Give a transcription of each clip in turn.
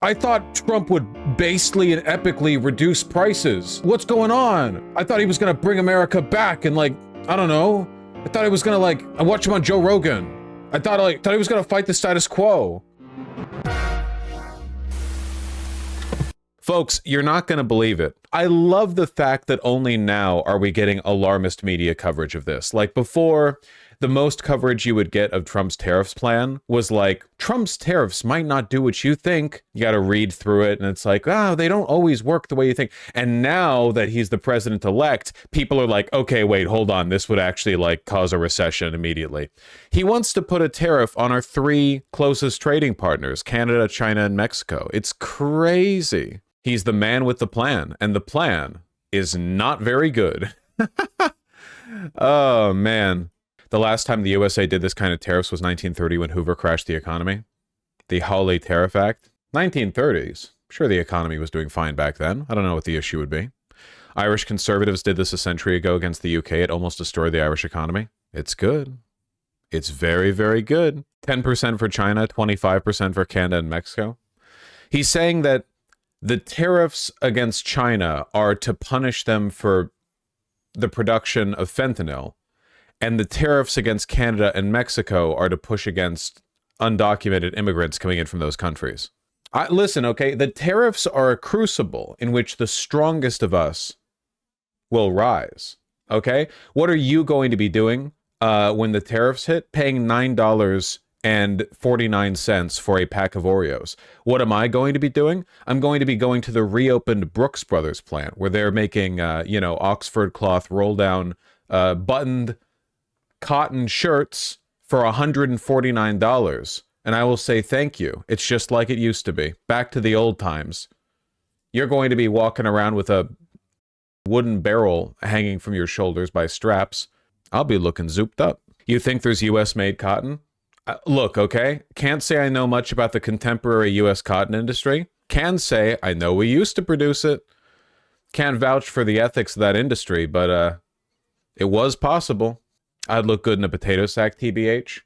I thought Trump would basely and epically reduce prices. What's going on? I thought he was gonna bring America back and like, I don't know. I thought he was gonna like, I watched him on Joe Rogan. I thought he was gonna fight the status quo. Folks, you're not gonna believe it. I love the fact that only now are we getting alarmist media coverage of this. Like before, the most coverage you would get of Trump's tariffs plan was like, Trump's tariffs might not do what you think. You got to read through it, and it's like, oh, they don't always work the way you think. And now that he's the president-elect, people are like, okay, wait, hold on. This would actually like cause a recession immediately. He wants to put a tariff on our three closest trading partners, Canada, China, and Mexico. It's crazy. He's the man with the plan, and the plan is not very good. Oh, man. The last time the USA did this kind of tariffs was 1930 when Hoover crashed the economy. The Hawley Tariff Act. 1930s. Sure, the economy was doing fine back then. I don't know what the issue would be. Irish conservatives did this a century ago against the UK. It almost destroyed the Irish economy. It's good. It's very, very good. 10% for China, 25% for Canada and Mexico. He's saying that the tariffs against China are to punish them for the production of fentanyl. And the tariffs against Canada and Mexico are to push against undocumented immigrants coming in from those countries. Listen, okay, the tariffs are a crucible in which the strongest of us will rise, okay? What are you going to be doing when the tariffs hit? Paying $9.49 for a pack of Oreos. What am I going to be doing? I'm going to be going to the reopened Brooks Brothers plant where they're making, Oxford cloth roll-down buttoned cotton shirts for $149, and I will say thank you. It's just like it used to be. Back to the old times. You're going to be walking around with a wooden barrel hanging from your shoulders by straps. I'll be looking zooped up. You think there's US-made cotton? Look, okay? Can't say I know much about the contemporary US cotton industry. Can say I know we used to produce it. Can't vouch for the ethics of that industry, but it was possible. I'd look good in a potato sack, TBH.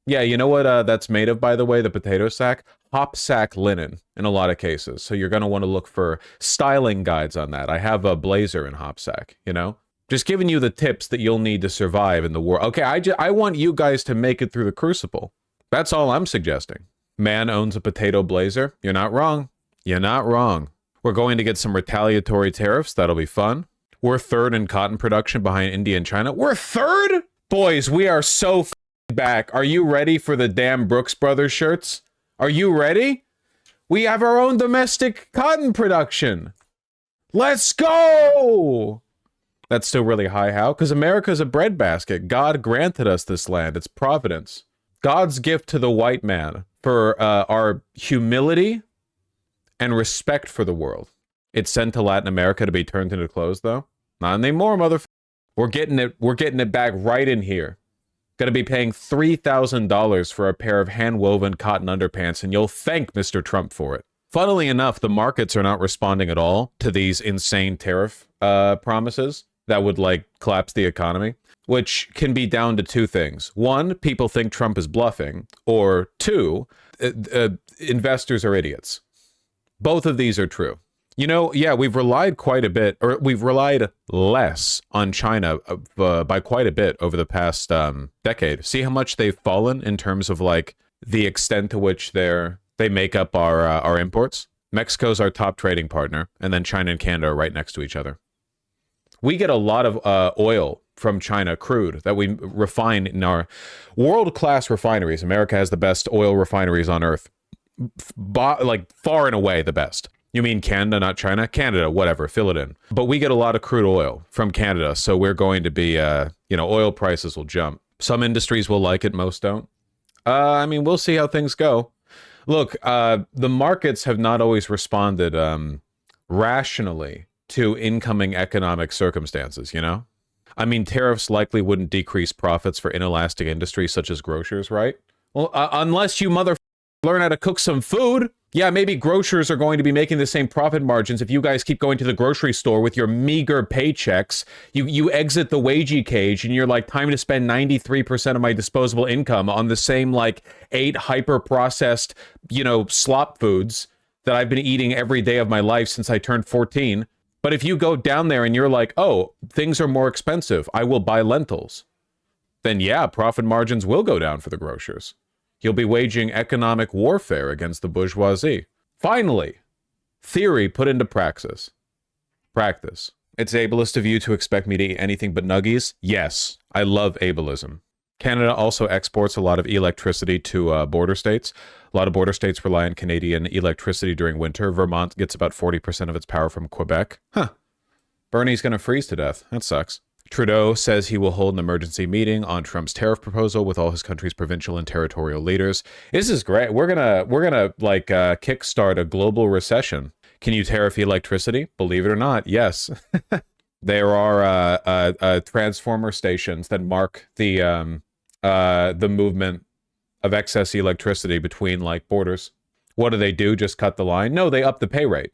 Yeah, you know what that's made of, by the way, the potato sack? Hop sack linen in a lot of cases. So you're going to want to look for styling guides on that. I have a blazer in hop sack, you know? Just giving you the tips that you'll need to survive in the war. Okay, I want you guys to make it through the crucible. That's all I'm suggesting. Man owns a potato blazer. You're not wrong. You're not wrong. We're going to get some retaliatory tariffs. That'll be fun. We're third in cotton production behind India and China. We're third? Boys, we are so back. Are you ready for the damn Brooks Brothers shirts? Are you ready? We have our own domestic cotton production. Let's go! That's still really high. How? Because America's a breadbasket. God granted us this land. It's providence. God's gift to the white man for our humility and respect for the world. It's sent to Latin America to be turned into clothes, though. Not anymore, motherfucker. We're getting it back right in here. Gonna be paying $3,000 for a pair of hand-woven cotton underpants, and you'll thank Mr. Trump for it. Funnily enough, the markets are not responding at all to these insane tariff promises that would, like, collapse the economy, which can be down to two things. One, people think Trump is bluffing, or two, investors are idiots. Both of these are true. You know, yeah, we've relied quite a bit, or we've relied less on China by quite a bit over the past decade. See how much they've fallen in terms of like the extent to which they make up our imports. Mexico's our top trading partner, and then China and Canada are right next to each other. We get a lot of oil from China, crude, that we refine in our world-class refineries. America has the best oil refineries on earth, like far and away the best. You mean Canada, not China? Canada, whatever, fill it in. But we get a lot of crude oil from Canada, so we're going to be, oil prices will jump. Some industries will like it, most don't. We'll see how things go. Look, the markets have not always responded rationally to incoming economic circumstances, you know? I mean, tariffs likely wouldn't decrease profits for inelastic industries such as grocers, right? Well, unless you learn how to cook some food. Yeah, maybe grocers are going to be making the same profit margins if you guys keep going to the grocery store with your meager paychecks. You exit the wagey cage and you're like, time to spend 93% of my disposable income on the same like 8 hyper-processed, slop foods that I've been eating every day of my life since I turned 14. But if you go down there and you're like, oh, things are more expensive, I will buy lentils, then yeah, profit margins will go down for the grocers. You'll be waging economic warfare against the bourgeoisie. Finally, theory put into praxis. Practice. It's ableist of you to expect me to eat anything but nuggies. Yes, I love ableism. Canada also exports a lot of electricity to border states. A lot of border states rely on Canadian electricity during winter. Vermont gets about 40% of its power from Quebec. Huh. Bernie's going to freeze to death. That sucks. Trudeau says he will hold an emergency meeting on Trump's tariff proposal with all his country's provincial and territorial leaders. This is great. We're gonna like kickstart a global recession. Can you tariff electricity? Believe it or not, yes. There are transformer stations that mark the movement of excess electricity between like borders. What do? Just cut the line? No, they up the pay rate.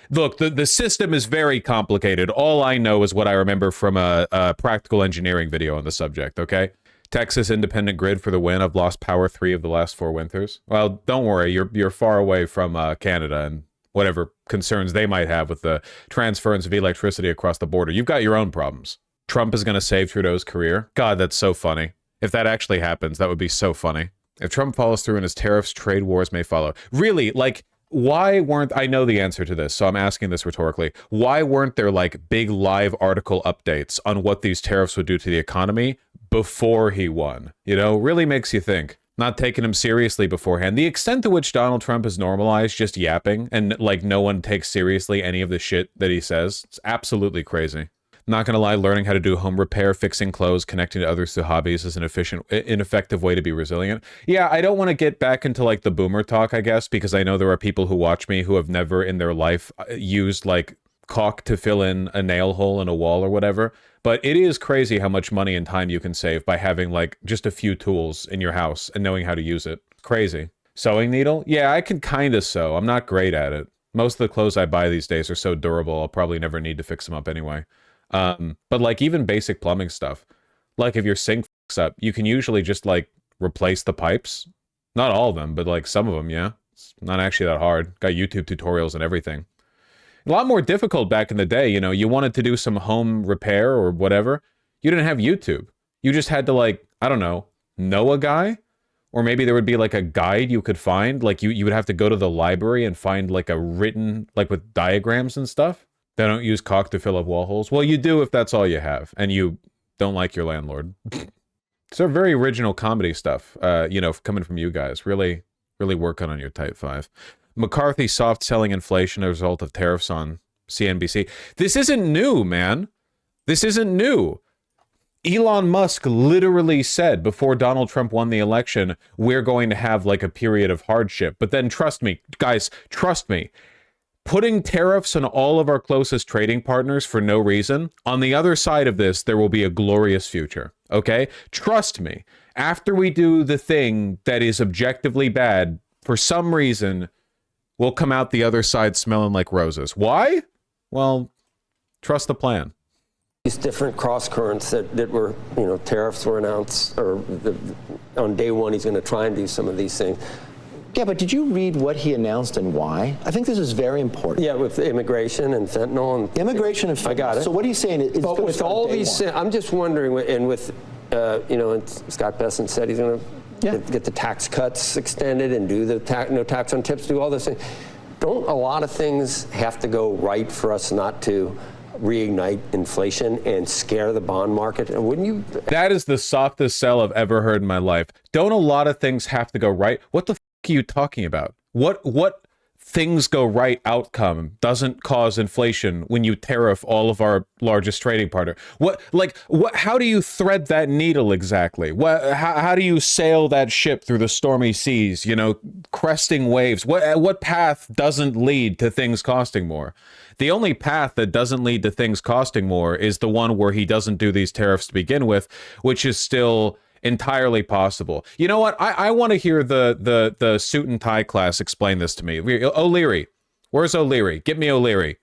Look, the system is very complicated. All I know is what I remember from a practical engineering video on the subject, okay? Texas Independent Grid for the win. I've lost power 3 of the last 4 winters. Well, don't worry. You're far away from Canada and whatever concerns they might have with the transference of electricity across the border. You've got your own problems. Trump is going to save Trudeau's career. God, that's so funny. If that actually happens, that would be so funny. If Trump follows through in his tariffs, trade wars may follow. Really, like, why weren't, I know the answer to this, so I'm asking this rhetorically. Why weren't there like big live article updates on what these tariffs would do to the economy before he won? You know, really makes you think. Not taking him seriously beforehand. The extent to which Donald Trump has normalized just yapping and like no one takes seriously any of the shit that he says, it's absolutely crazy. Not gonna lie, learning how to do home repair, fixing clothes, connecting to others through hobbies is an effective way to be resilient. Yeah, I don't want to get back into like the boomer talk, I guess, because I know there are people who watch me who have never in their life used like caulk to fill in a nail hole in a wall or whatever. But it is crazy how much money and time you can save by having like just a few tools in your house and knowing how to use it. Crazy. Sewing needle? Yeah, I can kind of sew. I'm not great at it. Most of the clothes I buy these days are so durable, I'll probably never need to fix them up anyway. But like even basic plumbing stuff, like if your sink fucks up, you can usually just like replace the pipes. Not all of them, but like some of them, yeah. It's not actually that hard. Got YouTube tutorials and everything. A lot more difficult back in the day, you know, you wanted to do some home repair or whatever. You didn't have YouTube. You just had to like, I don't know a guy? Or maybe there would be like a guide you could find. Like you would have to go to the library and find like a written, like with diagrams and stuff. They don't use caulk to fill up wall holes. Well, you do if that's all you have, and you don't like your landlord. So very original comedy stuff, you know, coming from you guys. Really, really working on your Type 5. McCarthy soft selling inflation as a result of tariffs on CNBC. This isn't new, man. This isn't new. Elon Musk literally said before Donald Trump won the election, we're going to have like a period of hardship. But then trust me, guys, trust me. Putting tariffs on all of our closest trading partners for no reason, on the other side of this, there will be a glorious future, okay? Trust me, after we do the thing that is objectively bad, for some reason, we'll come out the other side smelling like roses. Why? Well, trust the plan. These different cross currents that were, you know, tariffs were announced, or on day one, he's going to try and do some of these things. Yeah, but did you read what he announced and why? I think this is very important. Yeah, with immigration and fentanyl. And immigration and fentanyl. I got it. So what he's saying is, but with all these, I'm just wondering, and with, you know, and Scott Bessent said he's going to get the tax cuts extended and do the no tax on tips, do all those things. Don't a lot of things have to go right for us not to reignite inflation and scare the bond market? And wouldn't you? That is the softest sell I've ever heard in my life. Don't a lot of things have to go right? What the are you talking about? What things go right outcome doesn't cause inflation when you tariff all of our largest trading partner? How do you thread that needle exactly? How do you sail that ship through the stormy seas, you know, cresting waves? What path doesn't lead to things costing more? The only path that doesn't lead to things costing more is the one where he doesn't do these tariffs to begin with, which is still entirely possible. You know what? I want to hear the suit and tie class explain this to me. O'Leary. Where's O'Leary? Get me O'Leary.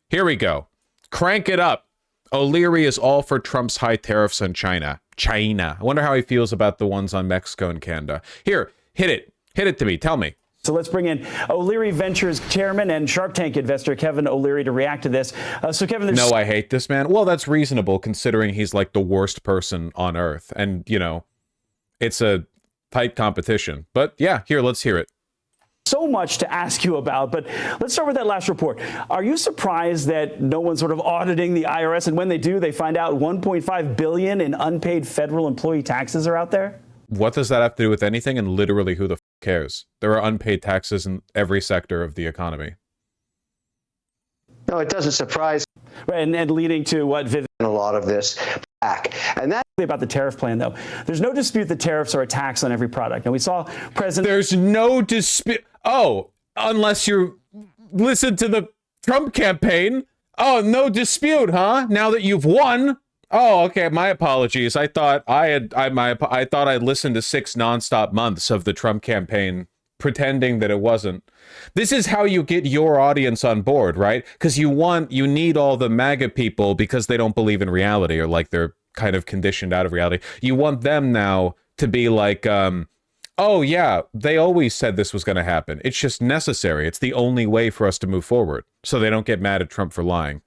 Here we go. Crank it up. O'Leary is all for Trump's high tariffs on China. I wonder how he feels about the ones on Mexico and Canada. Here, hit it. Hit it to me. Tell me. So let's bring in O'Leary Ventures chairman and Shark Tank investor Kevin O'Leary to react to this. So Kevin, no, I hate this man. Well, that's reasonable considering he's like the worst person on earth. And, you know, it's a tight competition. But yeah, here, let's hear it. So much to ask you about, but let's start with that last report. Are you surprised that no one's sort of auditing the IRS, and when they do, they find out 1.5 billion in unpaid federal employee taxes are out there? What does that have to do with anything? And literally, who the f cares? There are unpaid taxes in every sector of the economy. No, it doesn't surprise. Right, and leading to what, Vivian? A lot of this back. And that About the tariff plan, though. There's no dispute that tariffs are a tax on every product. And we saw President... There's no dispute. Oh, unless you listen to the Trump campaign. Oh, no dispute, huh? Now that you've won. Oh, okay. My apologies. I thought I thought I'd listened to 6 nonstop months of the Trump campaign, pretending that it wasn't. This is how you get your audience on board, right? Because you need all the MAGA people because they don't believe in reality, or like they're kind of conditioned out of reality. You want them now to be like, oh yeah, they always said this was going to happen. It's just necessary. It's the only way for us to move forward. So they don't get mad at Trump for lying.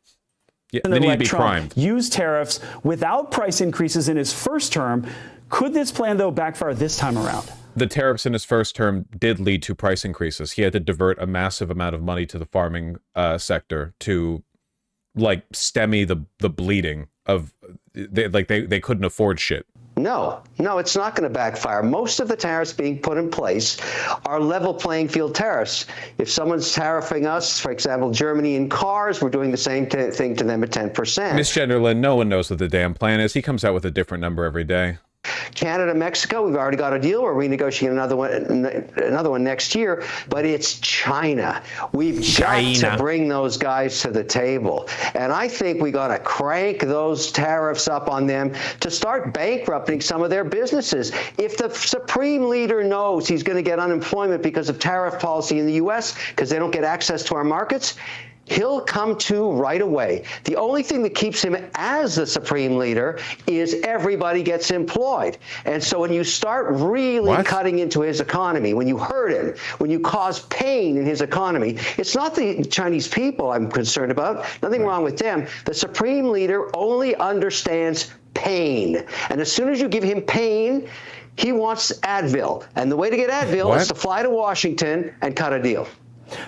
Yeah, they need to be primed. Use tariffs without price increases in his first term. Could this plan, though, backfire this time around? The tariffs in his first term did lead to price increases. He had to divert a massive amount of money to the farming sector to, like, stymie the bleeding of, they couldn't afford shit. No, it's not going to backfire. Most of the tariffs being put in place are level playing field tariffs. If someone's tariffing us, for example, Germany in cars, we're doing the same thing to them at 10%. Miss Genderlin, no one knows what the damn plan is. He comes out with a different number every day. Canada, Mexico, we've already got a deal. We're renegotiating another one next year. But it's China. We've got to bring those guys to the table. And I think we got to crank those tariffs up on them to start bankrupting some of their businesses. If the supreme leader knows he's going to get unemployment because of tariff policy in the U.S., because they don't get access to our markets, he'll come to right away. The only thing that keeps him as the supreme leader is everybody gets employed. And so when you start really cutting into his economy, when you hurt him, when you cause pain in his economy, it's not the Chinese people I'm concerned about. Nothing wrong with them. The supreme leader only understands pain. And as soon as you give him pain, he wants Advil. And the way to get Advil is to fly to Washington and cut a deal.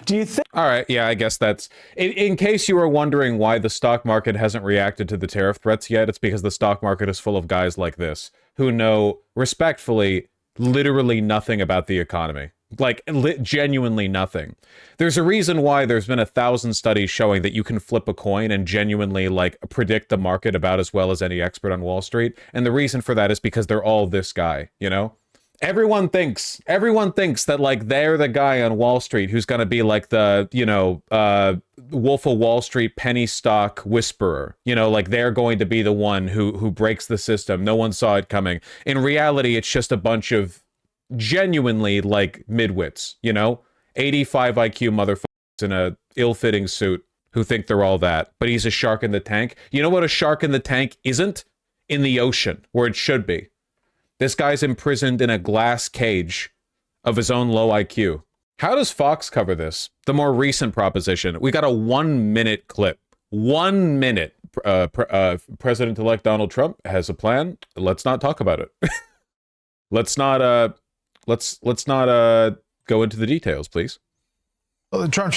Do you think? All right, yeah, I guess that's in case you were wondering why the stock market hasn't reacted to the tariff threats yet. It's because the stock market is full of guys like this who know respectfully literally nothing about the economy, like genuinely nothing. There's a reason why there's been 1,000 studies showing that you can flip a coin and genuinely like predict the market about as well as any expert on Wall Street, and the reason for that is because they're all this guy, you know. Everyone thinks that like they're the guy on Wall Street who's going to be like the, you know, Wolf of Wall Street penny stock whisperer, you know, like they're going to be the one who breaks the system. No one saw it coming. In reality, it's just a bunch of genuinely like midwits, you know, 85 IQ motherfuckers in a ill-fitting suit who think they're all that. But he's a shark in the tank. You know what a shark in the tank isn't? In the ocean, where it should be. This guy's imprisoned in a glass cage of his own low IQ. How does Fox cover this? The more recent proposition. We got a 1-minute clip. 1 minute. President-elect Donald Trump has a plan. Let's not talk about it. Let's not go into the details, please. Well, the Trump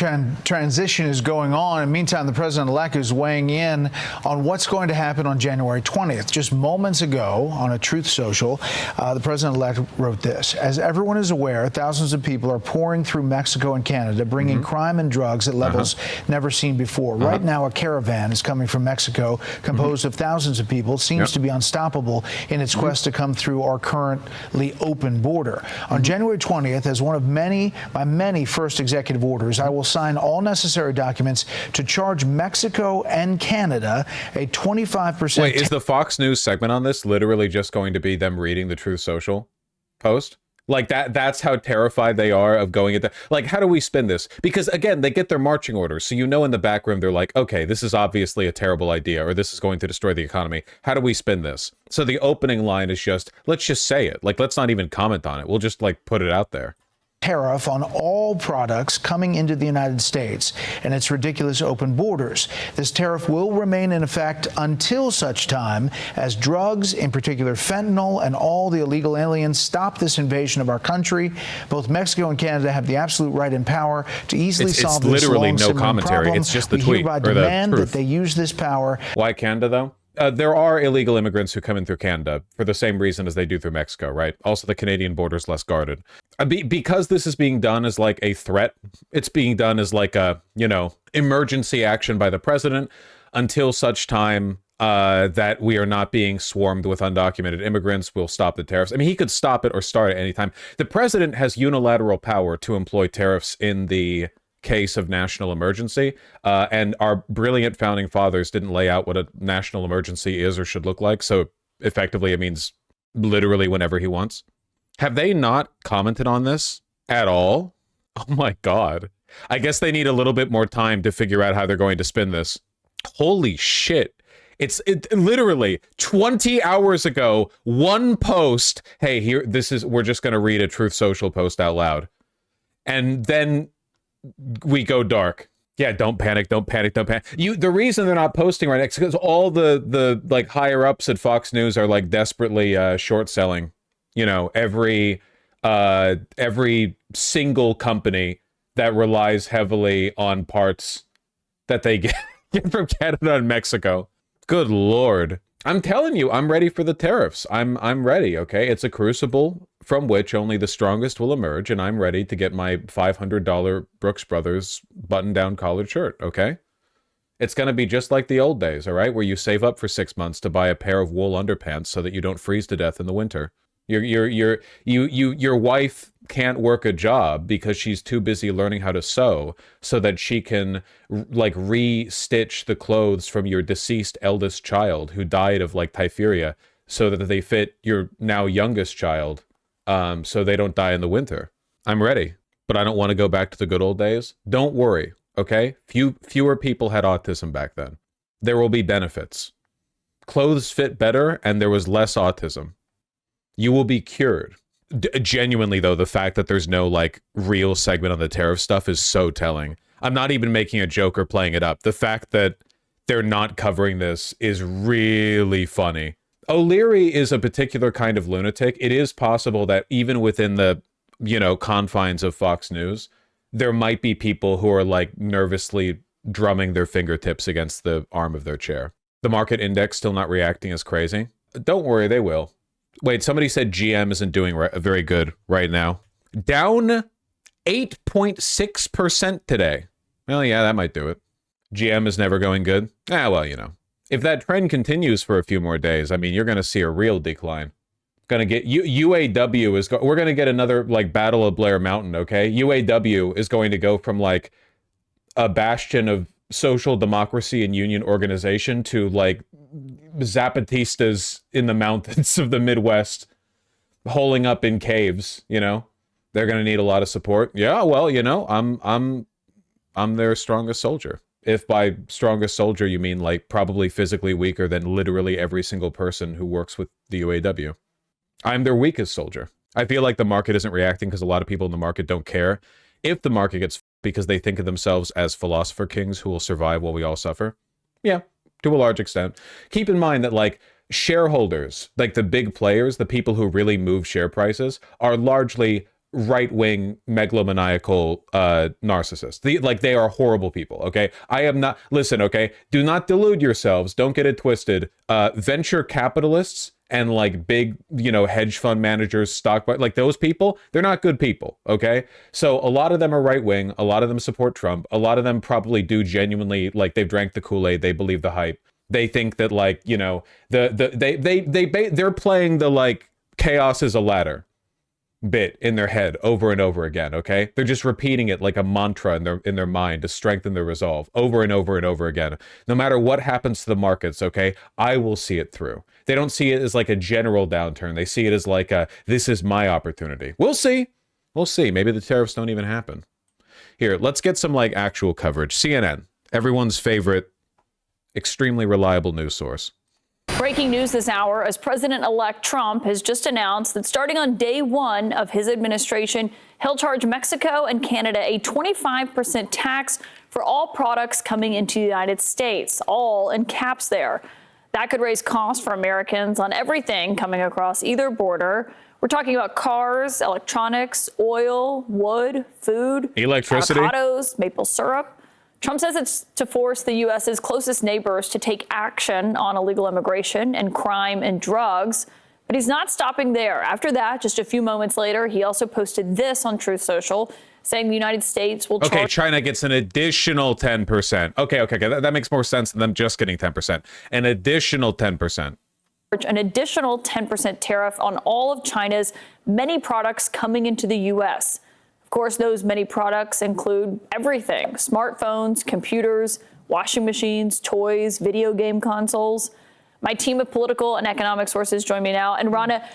transition is going on. In the meantime, the president-elect is weighing in on what's going to happen on January 20th. Just moments ago on a Truth Social, the president-elect wrote this. As everyone is aware, thousands of people are pouring through Mexico and Canada, bringing crime and drugs at levels never seen before. Right now, a caravan is coming from Mexico, composed of thousands of people. It seems to be unstoppable in its quest to come through our currently open border. On January 20th, as one of my many first executive orders, I will sign all necessary documents to charge Mexico and Canada a 25%. Wait, is the Fox News segment on this literally just going to be them reading the Truth Social post? Like that's how terrified they are of going at that. Like, how do we spin this? Because again, they get their marching orders. So, you know, in the back room, they're like, okay, this is obviously a terrible idea, or this is going to destroy the economy. How do we spin this? So the opening line is just, let's just say it. Like, let's not even comment on it. We'll just like put it out there. tariff on all products coming into the United States and its ridiculous open borders. This tariff will remain in effect until such time as drugs, in particular fentanyl, and all the illegal aliens stop this invasion of our country. Both Mexico and Canada have the absolute right and power to easily solve this literally no long-simmering commentary. problem. It's just the we tweet hereby or the demand truth. that they use this power. Why Canada, though? There are illegal immigrants who come in through Canada for the same reason as they do through Mexico, right? Also, the Canadian border is less guarded. Because this is being done as like a threat, it's being done as like a, emergency action by the president until such time that we are not being swarmed with undocumented immigrants. We'll stop the tariffs. I mean, he could stop it or start at any time. The president has unilateral power to employ tariffs in the case of national emergency, and our brilliant founding fathers didn't lay out what a national emergency is or should look like, so effectively it means literally whenever he wants. Have they not commented on this at all? Oh my god. I guess they need a little bit more time to figure out how they're going to spin this. Holy shit. It literally 20 hours ago, one post, hey, we're just going to read a Truth Social post out loud. And then we go dark. Yeah, don't panic, don't panic, don't panic. The reason they're not posting right now is because all the like higher ups at Fox News are like desperately short selling. Every single company that relies heavily on parts that they get from Canada and Mexico. Good Lord. I'm telling you, I'm ready for the tariffs. I'm ready, okay? It's a crucible from which only the strongest will emerge, and I'm ready to get my $500 Brooks Brothers button-down collared shirt, okay? It's going to be just like the old days, all right? Where you save up for 6 months to buy a pair of wool underpants so that you don't freeze to death in the winter. Your wife can't work a job because she's too busy learning how to sew so that she can like re-stitch the clothes from your deceased eldest child who died of like diphtheria so that they fit your now youngest child, so they don't die in the winter. I'm ready, but I don't want to go back to the good old days. Don't worry, okay? Fewer people had autism back then. There will be benefits. Clothes fit better and there was less autism. You will be cured. Genuinely, though, the fact that there's no like real segment on the tariff stuff is so telling. I'm not even making a joke or playing it up. The fact that they're not covering this is really funny. O'Leary is a particular kind of lunatic. It is possible that even within the, confines of Fox News, there might be people who are like nervously drumming their fingertips against the arm of their chair. The market index still not reacting as crazy. Don't worry, they will. Wait, somebody said GM isn't doing very good right now. Down 8.6% today. Well, yeah, that might do it. GM is never going good. Well, if that trend continues for a few more days, I mean, you're going to see a real decline. Going to get UAW we're going to get another like Battle of Blair Mountain, okay? UAW is going to go from like a bastion of social democracy and union organization to like Zapatistas in the mountains of the Midwest holing up in caves. They're going to need a lot of support. Yeah, well, I'm their strongest soldier. If by strongest soldier you mean like probably physically weaker than literally every single person who works with the UAW. I'm their weakest soldier. I feel like the market isn't reacting because a lot of people in the market don't care if the market gets because they think of themselves as philosopher kings who will survive while we all suffer. Yeah, to a large extent. Keep in mind that like shareholders, like the big players, the people who really move share prices are largely right-wing megalomaniacal narcissists. They are horrible people, okay? I am not, listen, okay? Do not delude yourselves. Don't get it twisted. Venture capitalists and like big, hedge fund managers, like those people, they're not good people, okay? So a lot of them are right-wing. A lot of them support Trump. A lot of them probably do genuinely, like they've drank the Kool-Aid. They believe the hype. They think that like, they're playing the like chaos is a ladder bit in their head over and over again, okay? They're just repeating it like a mantra in their mind to strengthen their resolve over and over and over again. No matter what happens to the markets, okay, I will see it through. They don't see it as like a general downturn. They see it as like this is my opportunity. We'll see. We'll see. Maybe the tariffs don't even happen. Here, let's get some like actual coverage. CNN, everyone's favorite, extremely reliable news source. Breaking news this hour as President-elect Trump has just announced that starting on day one of his administration, he'll charge Mexico and Canada a 25% tax for all products coming into the United States, all in caps there. That could raise costs for Americans on everything coming across either border. We're talking about cars, electronics, oil, wood, food, electricity, avocados, maple syrup. Trump says it's to force the U.S.'s closest neighbors to take action on illegal immigration and crime and drugs. But he's not stopping there. After that, just a few moments later, he also posted this on Truth Social, saying the United States will charge... Okay, China gets an additional 10%. Okay. That makes more sense than them just getting 10%. An additional 10%. An additional 10% tariff on all of China's many products coming into the U.S. Of course, those many products include everything: smartphones, computers, washing machines, toys, video game consoles. My team of political and economic sources join me now. And Rana,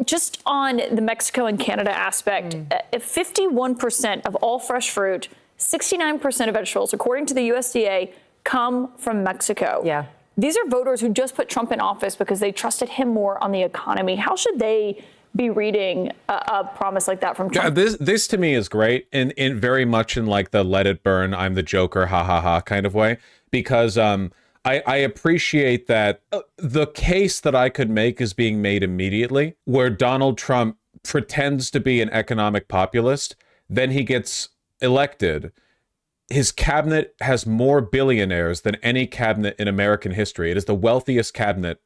just on the Mexico and Canada aspect, 51% of all fresh fruit, 69% of vegetables, according to the USDA, come from Mexico. Yeah. These are voters who just put Trump in office because they trusted him more on the economy. How should they be reading a promise like that from Trump? Yeah, this to me is great, in very much in like the let it burn, I'm the Joker, ha ha ha kind of way, because I appreciate that the case that I could make is being made immediately, where Donald Trump pretends to be an economic populist, then he gets elected. His cabinet has more billionaires than any cabinet in American history. It is the wealthiest cabinet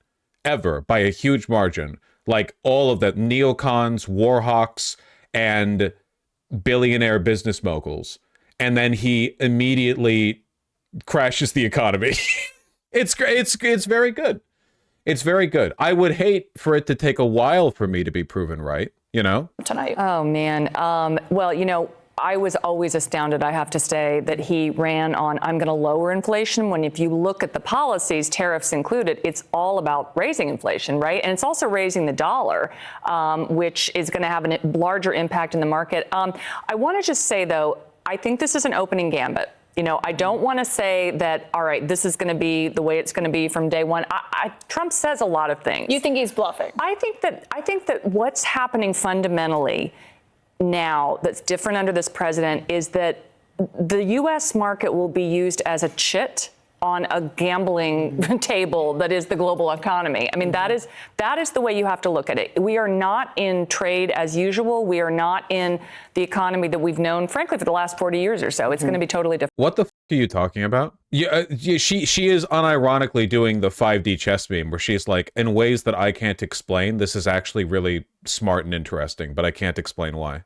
ever by a huge margin. Like all of the neocons, war hawks, and billionaire business moguls. And then he immediately crashes the economy. It's great. It's very good. It's very good. I would hate for it to take a while for me to be proven right, Tonight. Oh, man. Well, I was always astounded, I have to say, that he ran on, I'm going to lower inflation, when if you look at the policies, tariffs included, it's all about raising inflation, right? And it's also raising the dollar, which is going to have a larger impact in the market. I want to just say, though, I think this is an opening gambit. I don't want to say that, all right, this is going to be the way it's going to be from day one. Trump says a lot of things. You think he's bluffing? I think that what's happening fundamentally now that's different under this president is that the U.S. market will be used as a chit on a gambling table that is the global economy. I mean, that is the way you have to look at it. We are not in trade as usual. We are not in the economy that we've known, frankly, for the last 40 years or so. It's going to be totally different. What the are you talking about? Yeah, she is unironically doing the 5D chess meme where she's like, in ways that I can't explain, this is actually really smart and interesting, but I can't explain why.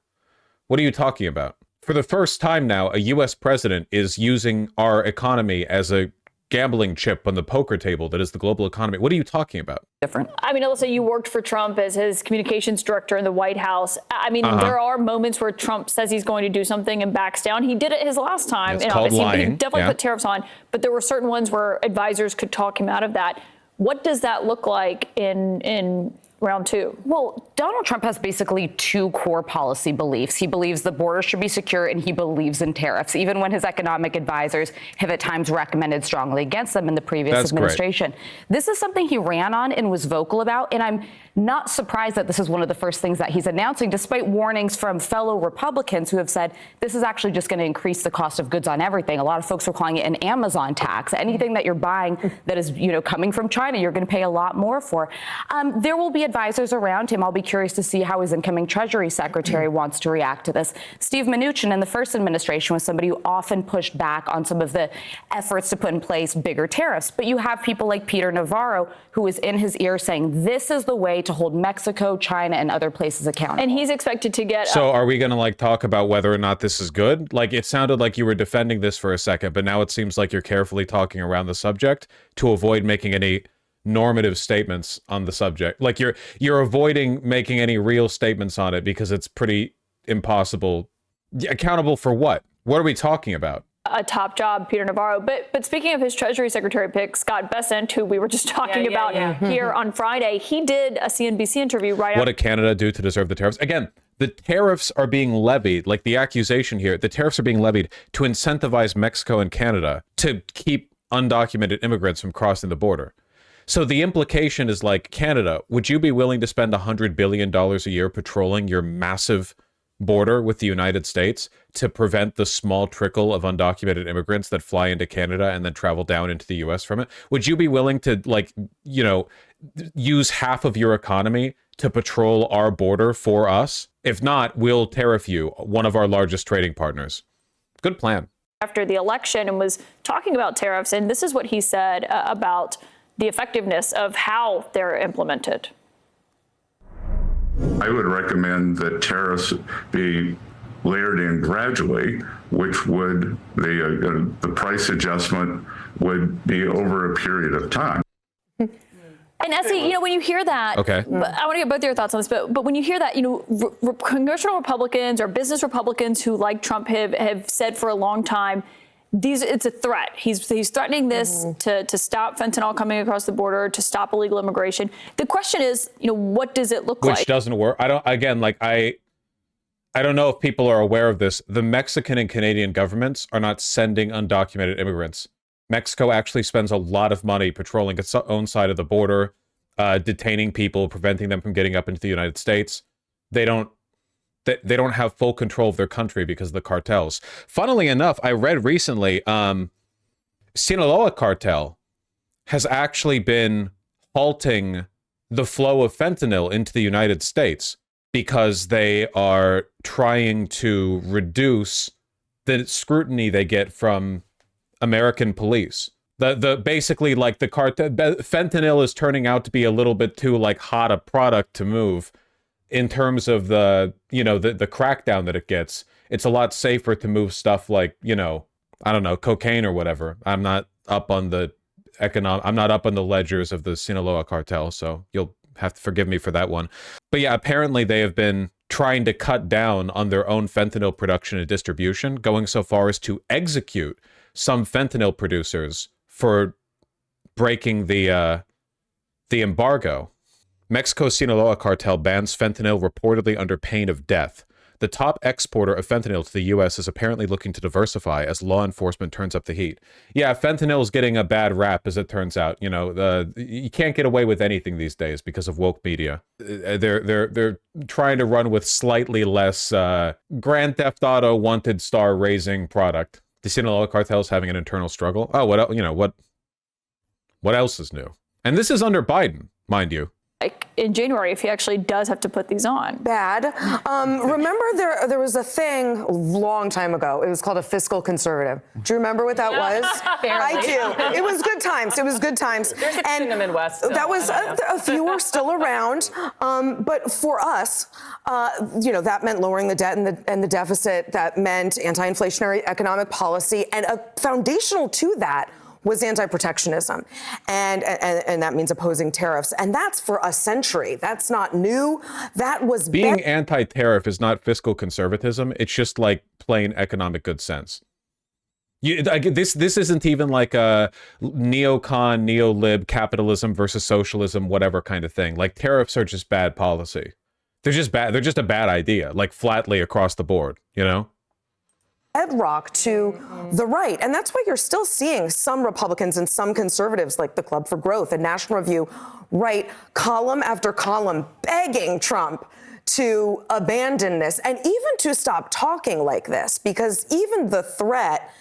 What are you talking about? For the first time now, a U.S. president is using our economy as a gambling chip on the poker table that is the global economy. What are you talking about? Different. I mean, Alyssa, you worked for Trump as his communications director in the White House. I mean, there are moments where Trump says he's going to do something and backs down. He did it his last time. It's called lying. He definitely put tariffs on, but there were certain ones where advisors could talk him out of that. What does that look like in round two? Well, Donald Trump has basically two core policy beliefs. He believes the border should be secure, and he believes in tariffs, even when his economic advisors have at times recommended strongly against them in the previous administration. Great. This is something he ran on and was vocal about, and I'm not surprised that this is one of the first things that he's announcing, despite warnings from fellow Republicans who have said this is actually just going to increase the cost of goods on everything. A lot of folks are calling it an Amazon tax. Anything that you're buying that is, coming from China, you're going to pay a lot more for. There will be advisors around him. I'll be curious to see how his incoming Treasury Secretary wants to react to this. Steve Mnuchin in the first administration was somebody who often pushed back on some of the efforts to put in place bigger tariffs. But you have people like Peter Navarro, who is in his ear saying this is the way to hold Mexico, China, and other places accountable. And he's expected to get... So are we going to talk about whether or not this is good? It sounded like you were defending this for a second, but now it seems like you're carefully talking around the subject to avoid making any normative statements on the subject. You're avoiding making any real statements on it because it's pretty impossible. Accountable for what? What are we talking about? A top job, Peter Navarro. But speaking of his Treasury Secretary pick, Scott Bessent, who we were just talking about here on Friday, he did a CNBC interview right What did Canada do to deserve the tariffs? Again, the tariffs are being levied, the accusation here, the tariffs are being levied to incentivize Mexico and Canada to keep undocumented immigrants from crossing the border. So the implication is like, Canada, would you be willing to spend $100 billion a year patrolling your massive border with the United States to prevent the small trickle of undocumented immigrants that fly into Canada and then travel down into the US from it? Would you be willing to, like, you know, use half of your economy to patrol our border for us? If not, we'll tariff you, one of our largest trading partners. Good plan. After the election and was talking about tariffs, and this is what he said about the effectiveness of how they're implemented. I would recommend that tariffs be layered in gradually, which would, the price adjustment would be over a period of time. And Essie, you know, when you hear that, okay, I want to get both your thoughts on this, but when you hear that, you know, congressional Republicans or business Republicans who, like Trump, have said for a long time, it's a threat. He's threatening this to stop fentanyl coming across the border, to stop illegal immigration. The question is, you know, what does it look like? Which doesn't work. I don't know if people are aware of this. The Mexican and Canadian governments are not sending undocumented immigrants. Mexico actually spends a lot of money patrolling its own side of the border, detaining people, preventing them from getting up into the United States. They don't have full control of their country because of the cartels. Funnily enough, I read recently, Sinaloa cartel has actually been halting the flow of fentanyl into the United States because they are trying to reduce the scrutiny they get from American police. Basically, like, the cartel, fentanyl is turning out to be a little bit too, like, hot a product to move. In terms of the, you know, the crackdown that it gets, it's a lot safer to move stuff like, you know, I don't know, cocaine or whatever. I'm not up on the ledgers of the Sinaloa cartel, so you'll have to forgive me for that one. But yeah, apparently they have been trying to cut down on their own fentanyl production and distribution, going so far as to execute some fentanyl producers for breaking the embargo. Mexico's Sinaloa cartel bans fentanyl reportedly under pain of death. The top exporter of fentanyl to the U.S. is apparently looking to diversify as law enforcement turns up the heat. Yeah, fentanyl is getting a bad rap, as it turns out. You know, you can't get away with anything these days because of woke media. They're trying to run with slightly less Grand Theft Auto wanted star raising product. The Sinaloa cartel is having an internal struggle. Oh, what else is new? And this is under Biden, mind you. Like in January, if he actually does have to put these on. Bad. Remember there was a thing a long time ago. It was called a fiscal conservative. Do you remember what that was? I do. It was good times. It was good times. There's a few in the Midwest. Still. That was a few were still around. But for us, you know, that meant lowering the debt and the deficit. That meant anti-inflationary economic policy, and a foundational to that was anti-protectionism, and that means opposing tariffs, and that's for a century. That's not new. That was being anti-tariff is not fiscal conservatism. It's just like plain economic good sense. This isn't even like a neocon, neo-lib, capitalism versus socialism, whatever kind of thing. Like, tariffs are just bad policy. They're just bad. They're just a bad idea, like flatly across the board. You know. Bedrock to the right. And that's why you're still seeing some Republicans and some conservatives like the Club for Growth and National Review write column after column begging Trump to abandon this and even to stop talking like this, because even the threat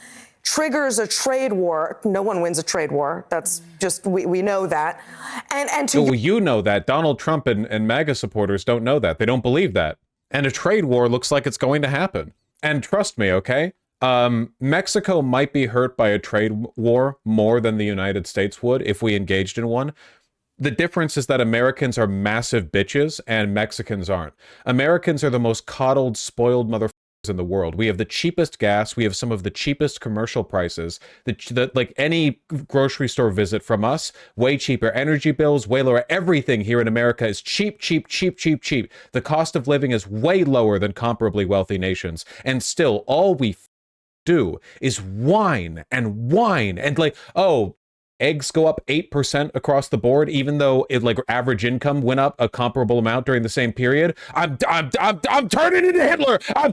triggers a trade war. No one wins a trade war. That's just, we know that. And to you know that. Donald Trump and MAGA supporters don't know that. They don't believe that. And a trade war looks like it's going to happen. And trust me, okay? Mexico might be hurt by a trade war more than the United States would if we engaged in one. The difference is that Americans are massive bitches and Mexicans aren't. Americans are the most coddled, spoiled motherfuckers in the world. We have the cheapest gas. We have some of the cheapest commercial prices. Like any grocery store visit from us, way cheaper. Energy bills, way lower. Everything here in America is cheap, cheap, cheap, cheap, cheap. The cost of living is way lower than comparably wealthy nations. And still, all we do is whine and like, oh, eggs go up 8% across the board, even though average income went up a comparable amount during the same period. I'm turning into Hitler. I'm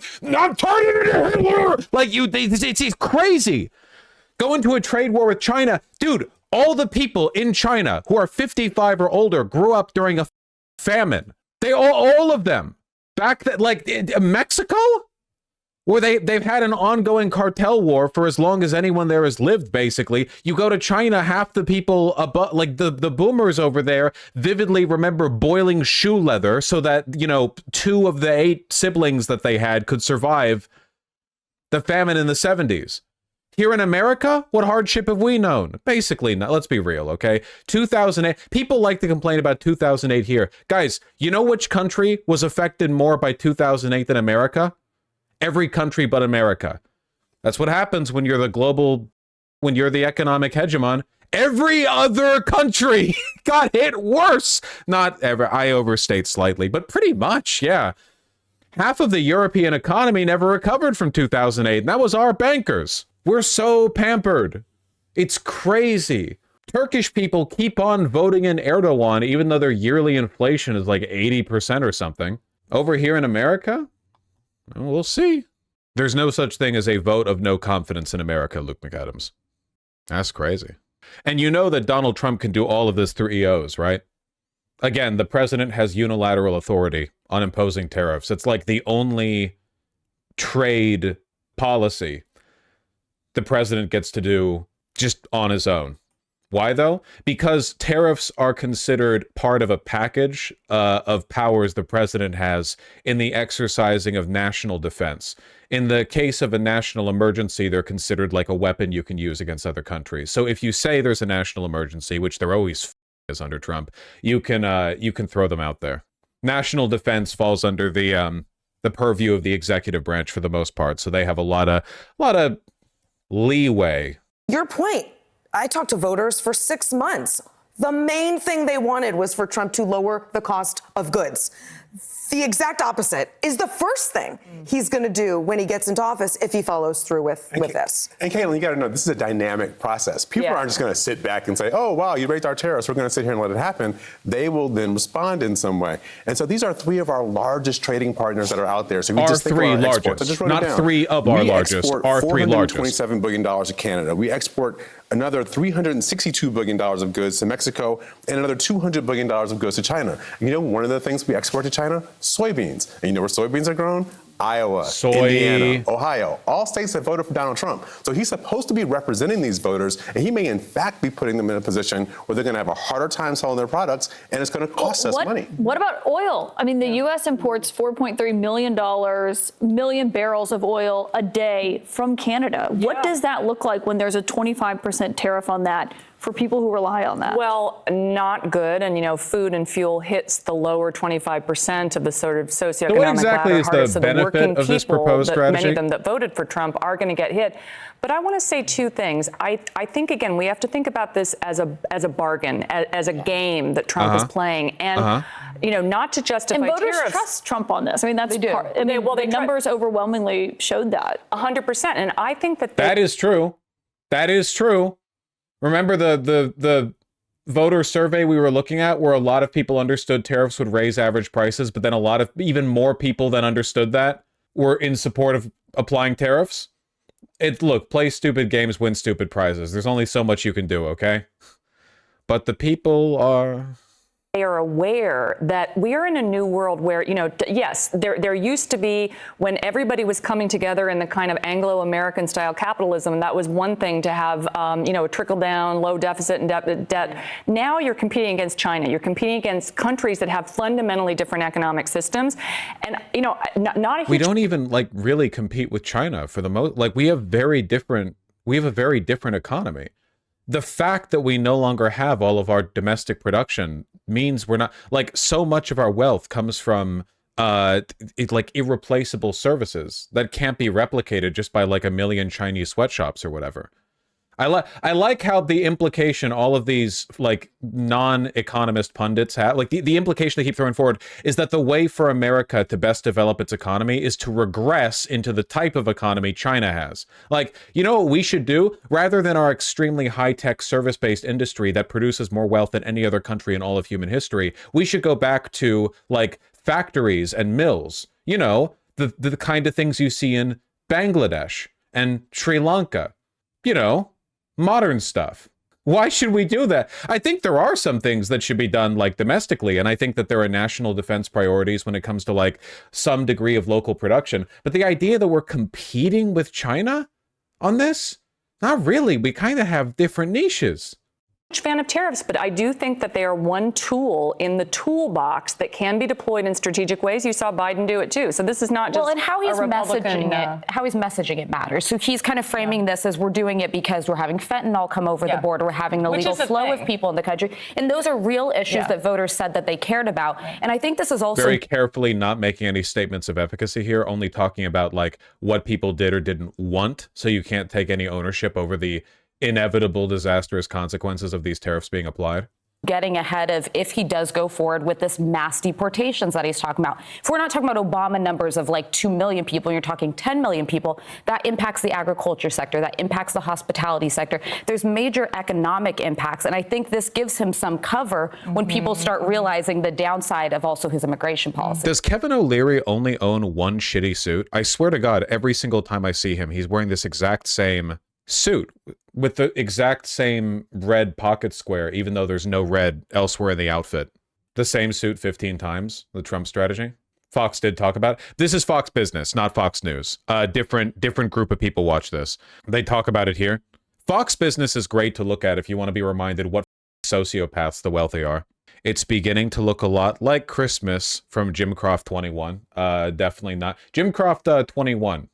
turning into Hitler. Like, it's crazy. Go into a trade war with China, dude. All the people in China who are 55 or older grew up during a famine. They all of them. Back that, like, Mexico, where they've had an ongoing cartel war for as long as anyone there has lived, basically. You go to China, half the people above, like the boomers over there, vividly remember boiling shoe leather so that, 2 of the 8 siblings that they had could survive the famine in the 70s. Here in America, what hardship have we known? Basically, not. Let's be real, okay? 2008, people like to complain about 2008 here. Guys, you know which country was affected more by 2008 than America? Every country but America. That's what happens when you're when you're the economic hegemon. Every other country got hit worse. Not ever, I overstate slightly, but pretty much, yeah. Half of the European economy never recovered from 2008, and that was our bankers. We're so pampered. It's crazy. Turkish people keep on voting in Erdogan, even though their yearly inflation is like 80% or something. Over here in America, we'll see. There's no such thing as a vote of no confidence in America, Luke McAdams. That's crazy. And you know that Donald Trump can do all of this through EOs, right? Again, the president has unilateral authority on imposing tariffs. It's like the only trade policy the president gets to do just on his own. Why, though? Because tariffs are considered part of a package of powers the president has in the exercising of national defense. In the case of a national emergency, they're considered like a weapon you can use against other countries. So if you say there's a national emergency, which there always is under Trump, you can throw them out there. National defense falls under the purview of the executive branch for the most part, so they have a lot of leeway. Your point. I talked to voters for 6 months. The main thing they wanted was for Trump to lower the cost of goods. The exact opposite is the first thing he's going to do when he gets into office if he follows through with this. And Caitlin, you got to know, this is a dynamic process. People aren't just going to sit back and say, oh, wow, you raised our tariffs, we're going to sit here and let it happen. They will then respond in some way. And so these are 3 of our largest trading partners that are out there. So we just think of our exports. I just wrote it down. Not 3 of our largest, our 3 largest. $427 billion to Canada. We export another $362 billion of goods to Mexico and another $200 billion of goods to China. And you know, one of the things we export to China? Soybeans. And you know where soybeans are grown? Iowa, Indiana, Ohio, all states that voted for Donald Trump. So he's supposed to be representing these voters, and he may in fact be putting them in a position where they're going to have a harder time selling their products, and it's going to cost us money. What about oil? I mean, the U.S. imports $4.3 million barrels of oil a day from Canada. Yeah. What does that look like when there's a 25% tariff on that for people who rely on that? Well, not good. And, you know, food and fuel hits the lower 25% of the sort of socioeconomic so what exactly is the so benefit the of this proposed strategy? Many of them that voted for Trump are going to get hit. But I want to say 2 things. I think, again, we have to think about this as a bargain, as a game that Trump is playing. And, you know, not to justify tariffs. And voters tariffs. trust Trump on this. I mean, that's they do. part. I mean, the numbers overwhelmingly showed that. 100%. And I think that that is true. That is true. Remember the voter survey we were looking at where a lot of people understood tariffs would raise average prices, but then a lot of even more people than understood that were in support of applying tariffs? Look, play stupid games, win stupid prizes. There's only so much you can do, okay? But the people are... They are aware that we are in a new world where, you know, yes, there used to be when everybody was coming together in the kind of Anglo-American style capitalism, that was one thing to have, you know, a trickle down, low deficit and debt. Now you're competing against China. You're competing against countries that have fundamentally different economic systems. And, you know, not a huge... We don't even like really compete with China for the most, like we have a very different economy. The fact that we no longer have all of our domestic production means we're not, like, so much of our wealth comes from like irreplaceable services that can't be replicated just by like a million Chinese sweatshops or whatever. I like how the implication all of these like non-economist pundits have, like the implication they keep throwing forward is that the way for America to best develop its economy is to regress into the type of economy China has. Like, you know what we should do? Rather than our extremely high-tech service-based industry that produces more wealth than any other country in all of human history, we should go back to like factories and mills, you know, the kind of things you see in Bangladesh and Sri Lanka, you know, modern stuff. Why should we do that? I think there are some things that should be done like domestically, and I think that there are national defense priorities when it comes to like some degree of local production. But the idea that we're competing with China on this, not really. We kind of have different niches. Fan of tariffs, but I do think that they are one tool in the toolbox that can be deployed in strategic ways. You saw Biden do it too. So this is not just and how he's a Republican, messaging it matters. So he's kind of framing this as we're doing it because we're having fentanyl come over the border, we're having an illegal flow of people in the country, and those are real issues that voters said that they cared about. And I think this is also very carefully not making any statements of efficacy here, only talking about like what people did or didn't want. So you can't take any ownership over the inevitable disastrous consequences of these tariffs being applied. Getting ahead of if he does go forward with this mass deportations that he's talking about. If we're not talking about Obama numbers of like 2 million people, and you're talking 10 million people, that impacts the agriculture sector, that impacts the hospitality sector. There's major economic impacts. And I think this gives him some cover when people start realizing the downside of also his immigration policy. Does Kevin O'Leary only own one shitty suit? I swear to God, every single time I see him, he's wearing this exact same suit with the exact same red pocket square, even though there's no red elsewhere in the outfit. The same suit 15 times, the Trump strategy. Fox did talk about it. This is Fox Business, not Fox News. Different group of people watch this. They talk about it here. Fox Business is great to look at if you want to be reminded what sociopaths the wealthy are. It's beginning to look a lot like Christmas from Jim Croft 21. Definitely not. Jim Croft 21.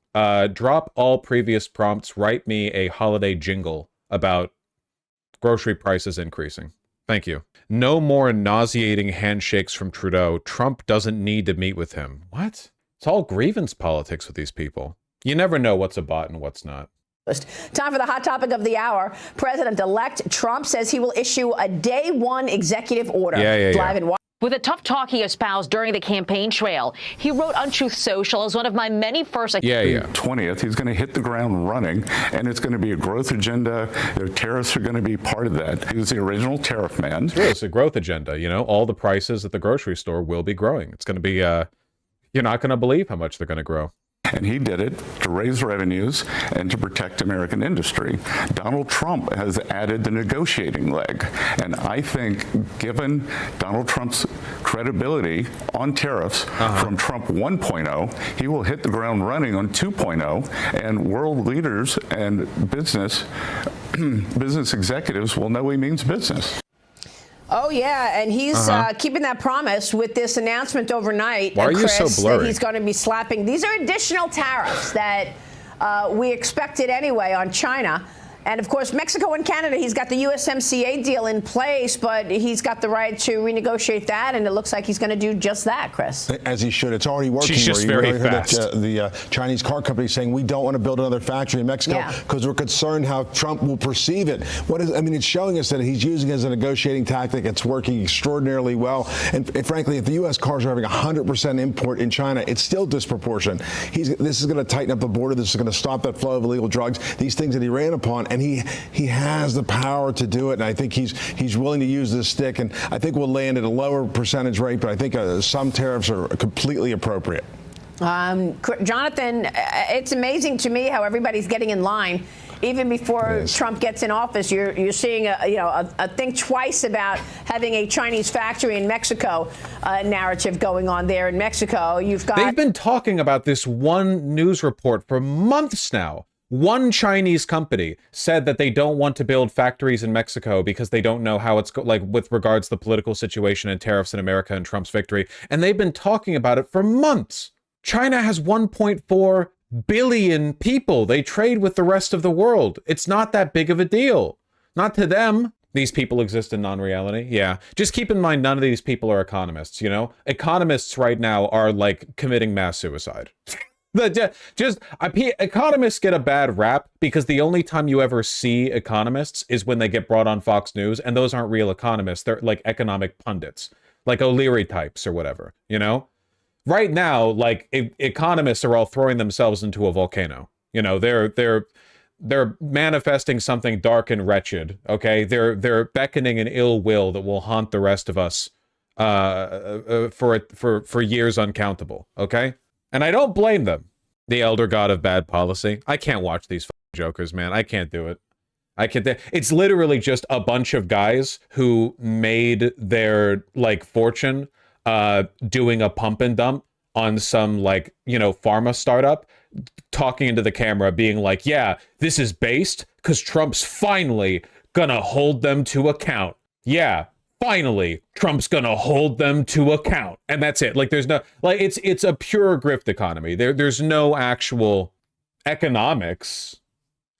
Drop all previous prompts. Write me a holiday jingle about grocery prices increasing. Thank you. No more nauseating handshakes from Trudeau. Trump doesn't need to meet with him. What? It's all grievance politics with these people. You never know what's a bot and what's not. Time for the hot topic of the hour. President-elect Trump says he will issue a day one executive order. With a tough talk he espoused during the campaign trail, he wrote on Truth Social as one of my many first. 20th, he's going to hit the ground running, and it's going to be a growth agenda. The tariffs are going to be part of that. He was the original tariff man. It's a growth agenda. You know, all the prices at the grocery store will be growing. It's going to be, you're not going to believe how much they're going to grow. And he did it to raise revenues and to protect American industry. Donald Trump has added the negotiating leg. And I think, given Donald Trump's credibility on tariffs from Trump 1.0, he will hit the ground running on 2.0, and world leaders and business executives will know he means business. Oh, yeah, and he's keeping that promise with this announcement overnight, Why are Chris, you so blurry? that he's going to be slapping. These are additional tariffs that we expected anyway on China. And, of course, Mexico and Canada, he's got the USMCA deal in place, but he's got the right to renegotiate that, and it looks like he's going to do just that, Chris. As he should. It's already working. She's just very fast. The Chinese car company saying we don't want to build another factory in Mexico because we're concerned how Trump will perceive it. It's showing us that he's using it as a negotiating tactic. It's working extraordinarily well. And frankly, if the U.S. cars are having 100% import in China, it's still disproportionate. This is going to tighten up the border. This is going to stop that flow of illegal drugs, these things that he ran upon. And he has the power to do it, and I think he's willing to use this stick, and I think we'll land at a lower percentage rate, but I think some tariffs are completely appropriate. Jonathan, it's amazing to me how everybody's getting in line. Even before Trump gets in office, you're seeing a think twice about having a Chinese factory in Mexico narrative going on there in Mexico. They've been talking about this one news report for months now. One Chinese company said that they don't want to build factories in Mexico because they don't know how it's with regards to the political situation and tariffs in America and Trump's victory. And they've been talking about it for months. China has 1.4 billion people. They trade with the rest of the world. It's not that big of a deal. Not to them. These people exist in non-reality. Yeah. Just keep in mind, none of these people are economists, you know? Economists right now are like committing mass suicide. Economists get a bad rap because the only time you ever see economists is when they get brought on Fox News, and those aren't real economists. They're like economic pundits, like O'Leary types or whatever, you know? Right now, like economists are all throwing themselves into a volcano. You know, they're manifesting something dark and wretched, okay? They're beckoning an ill will that will haunt the rest of us for years uncountable, okay? And I don't blame them. The elder god of bad policy. I can't watch these jokers, man. I can't do it. It's literally just a bunch of guys who made their like fortune doing a pump and dump on some like, pharma startup, talking into the camera being like, yeah, this is based because Trump's finally gonna hold them to account. Yeah, finally Trump's gonna hold them to account. And that's it. Like there's no, like it's a pure grift economy. There's no actual economics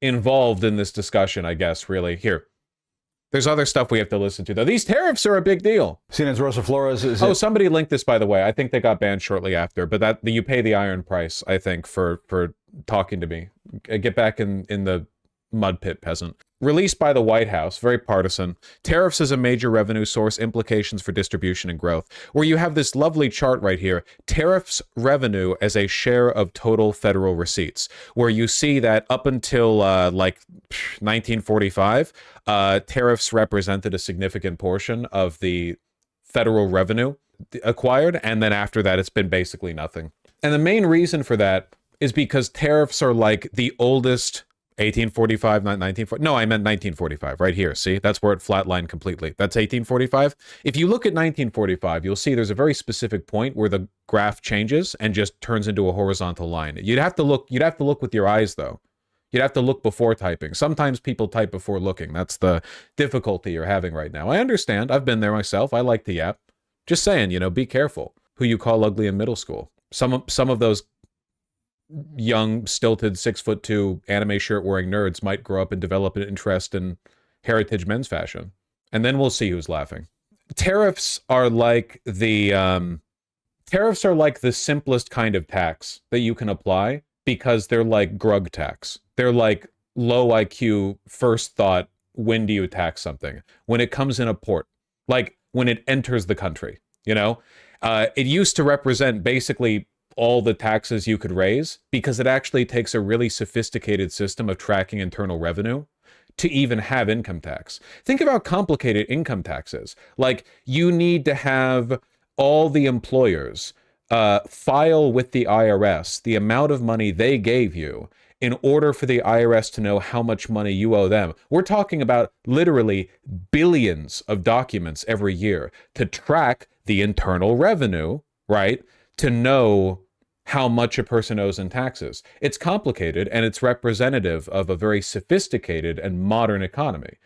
involved in this discussion, I guess, really. Here. There's other stuff we have to listen to, though. These tariffs are a big deal. CNN's Rosa Flores. Somebody linked this, by the way. I think they got banned shortly after, but you pay the iron price, I think, for talking to me. Get back in the mud pit, peasant. Released by the White House, very partisan. Tariffs as a major revenue source, implications for distribution and growth. Where you have this lovely chart right here, tariffs revenue as a share of total federal receipts, where you see that up until like 1945, tariffs represented a significant portion of the federal revenue acquired, and then after that, it's been basically nothing. And the main reason for that is because tariffs are like the oldest 1845, not 1940. No, I meant 1945 right here. See, that's where it flatlined completely. That's 1845. If you look at 1945, you'll see there's a very specific point where the graph changes and just turns into a horizontal line. You'd have to look with your eyes, though. You'd have to look before typing. Sometimes people type before looking. That's the difficulty you're having right now. I understand. I've been there myself. I like the yap. Just saying, be careful who you call ugly in middle school. Some of those young, stilted, 6'2" anime shirt wearing nerds might grow up and develop an interest in heritage men's fashion. And then we'll see who's laughing. Tariffs are like the simplest kind of tax that you can apply because they're like grug tax. They're like low IQ, first thought, when do you tax something? When it comes in a port, like when it enters the country, It used to represent basically all the taxes you could raise because it actually takes a really sophisticated system of tracking internal revenue to even have income tax. Think of how complicated income tax is. Like, you need to have all the employers file with the IRS the amount of money they gave you in order for the IRS to know how much money you owe them. We're talking about literally billions of documents every year to track the internal revenue, right? To know how much a person owes in taxes. It's complicated, and it's representative of a very sophisticated and modern economy.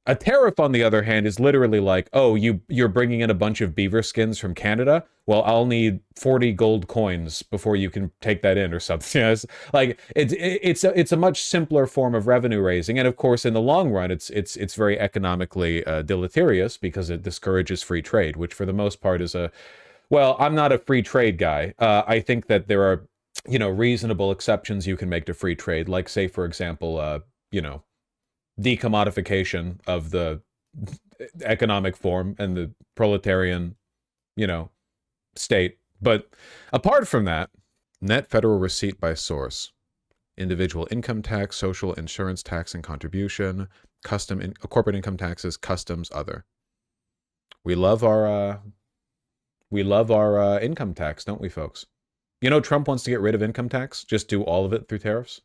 A tariff, on the other hand, is literally like, oh, you're bringing in a bunch of beaver skins from Canada? Well, I'll need 40 gold coins before you can take that in or something. It's a much simpler form of revenue raising, and of course, in the long run, it's very economically deleterious because it discourages free trade, which for the most part is well, I'm not a free trade guy. I think that there are, reasonable exceptions you can make to free trade, like, say, for example, decommodification of the economic form and the proletarian, state. But apart from that, net federal receipt by source, individual income tax, social insurance tax and contribution, corporate income taxes, customs, other. We love our income tax, don't we, folks? Trump wants to get rid of income tax, just do all of it through tariffs.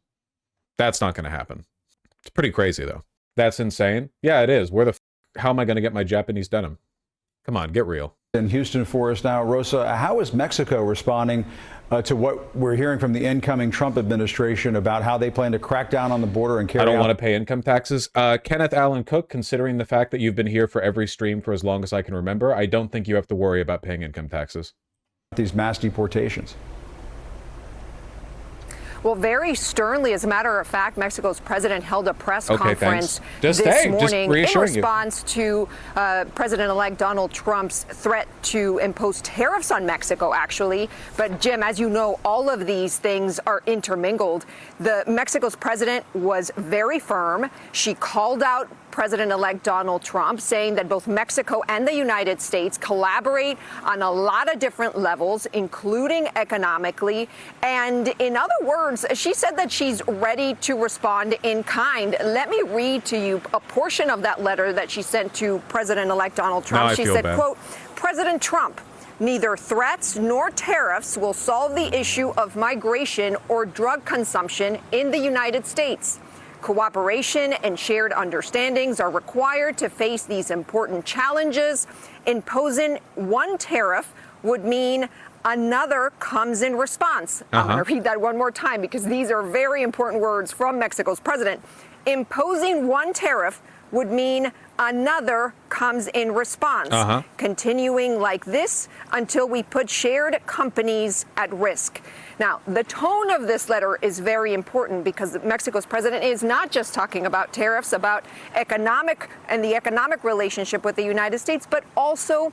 That's not going to happen. It's pretty crazy, though. That's insane. Yeah, it is. How am I going to get my Japanese denim? Come on, get real. In Houston for us now, Rosa, how is Mexico responding to what we're hearing from the incoming Trump administration about how they plan to crack down on the border and carry out... I don't want to pay income taxes. Kenneth Allen Cook, considering the fact that you've been here for every stream for as long as I can remember, I don't think you have to worry about paying income taxes. These mass deportations. Well, very sternly, as a matter of fact, Mexico's president held a press conference this morning in response to President-elect Donald Trump's threat to impose tariffs on Mexico, actually. But, Jim, as you know, all of these things are intermingled. Mexico's president was very firm. She called out President-elect Donald Trump, saying that both Mexico and the United States collaborate on a lot of different levels, including economically. And in other words, she said that she's ready to respond in kind. Let me read to you a portion of that letter that she sent to President-elect Donald Trump. She said, quote, President Trump, neither threats nor tariffs will solve the issue of migration or drug consumption in the United States. Cooperation and shared understandings are required to face these important challenges. Imposing one tariff would mean another comes in response. I'm going to read that one more time because these are very important words from Mexico's president. Imposing one tariff would mean another comes in response, continuing like this until we put shared companies at risk. Now, the tone of this letter is very important because Mexico's president is not just talking about tariffs, about economic and the economic relationship with the United States, but also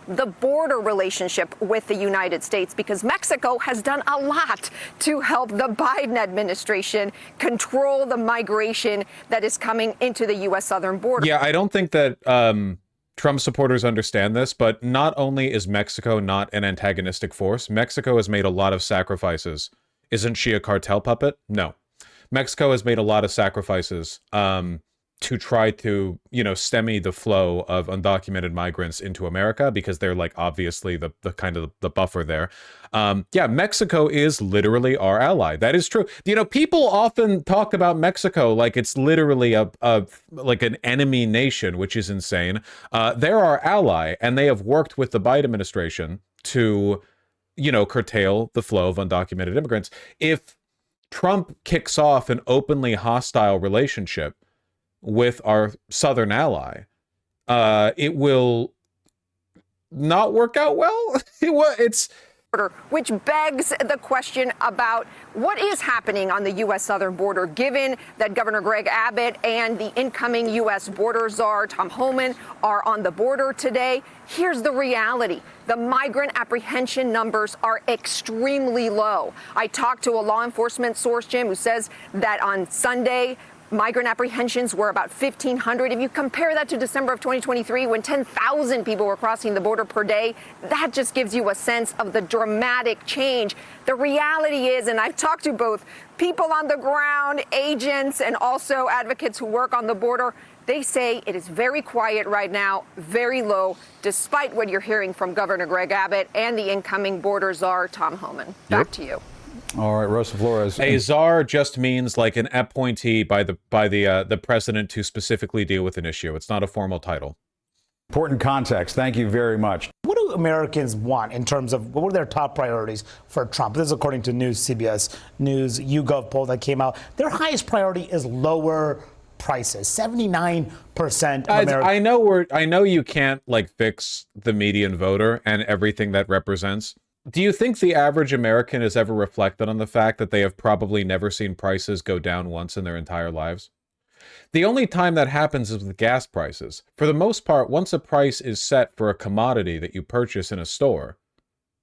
the border relationship with the United States, because Mexico has done a lot to help the Biden administration control the migration that is coming into the U.S. southern border. Yeah, I don't think that Trump supporters understand this, but not only is Mexico not an antagonistic force, Mexico has made a lot of sacrifices. Isn't she a cartel puppet? No. Mexico has made a lot of sacrifices to try to, stymie the flow of undocumented migrants into America, because they're like obviously the kind of the buffer there. Yeah, Mexico is literally our ally. That is true. People often talk about Mexico like it's literally like an enemy nation, which is insane. They're our ally, and they have worked with the Biden administration to, curtail the flow of undocumented immigrants. If Trump kicks off an openly hostile relationship with our southern ally, it will not work out well. Which begs the question about what is happening on the U.S. southern border, given that Governor Greg Abbott and the incoming U.S. border czar, Tom Homan, are on the border today. Here's the reality. The migrant apprehension numbers are extremely low. I talked to a law enforcement source, Jim, who says that on Sunday, migrant apprehensions were about 1,500. If you compare that to December of 2023, when 10,000 people were crossing the border per day, that just gives you a sense of the dramatic change. The reality is, and I've talked to both people on the ground, agents, and also advocates who work on the border, they say it is very quiet right now, very low, despite what you're hearing from Governor Greg Abbott and the incoming border czar, Tom Homan. Back to you. All right, Rosa Flores. A czar just means like an appointee by the president to specifically deal with an issue. It's not a formal title. Important context. Thank you very much. What do Americans want in terms of what were their top priorities for Trump? This is according to CBS News YouGov poll that came out. Their highest priority is lower prices. 79% of Americans. I know you can't fix the median voter and everything that represents. Do you think the average American has ever reflected on the fact that they have probably never seen prices go down once in their entire lives? The only time that happens is with gas prices. For the most part, once a price is set for a commodity that you purchase in a store,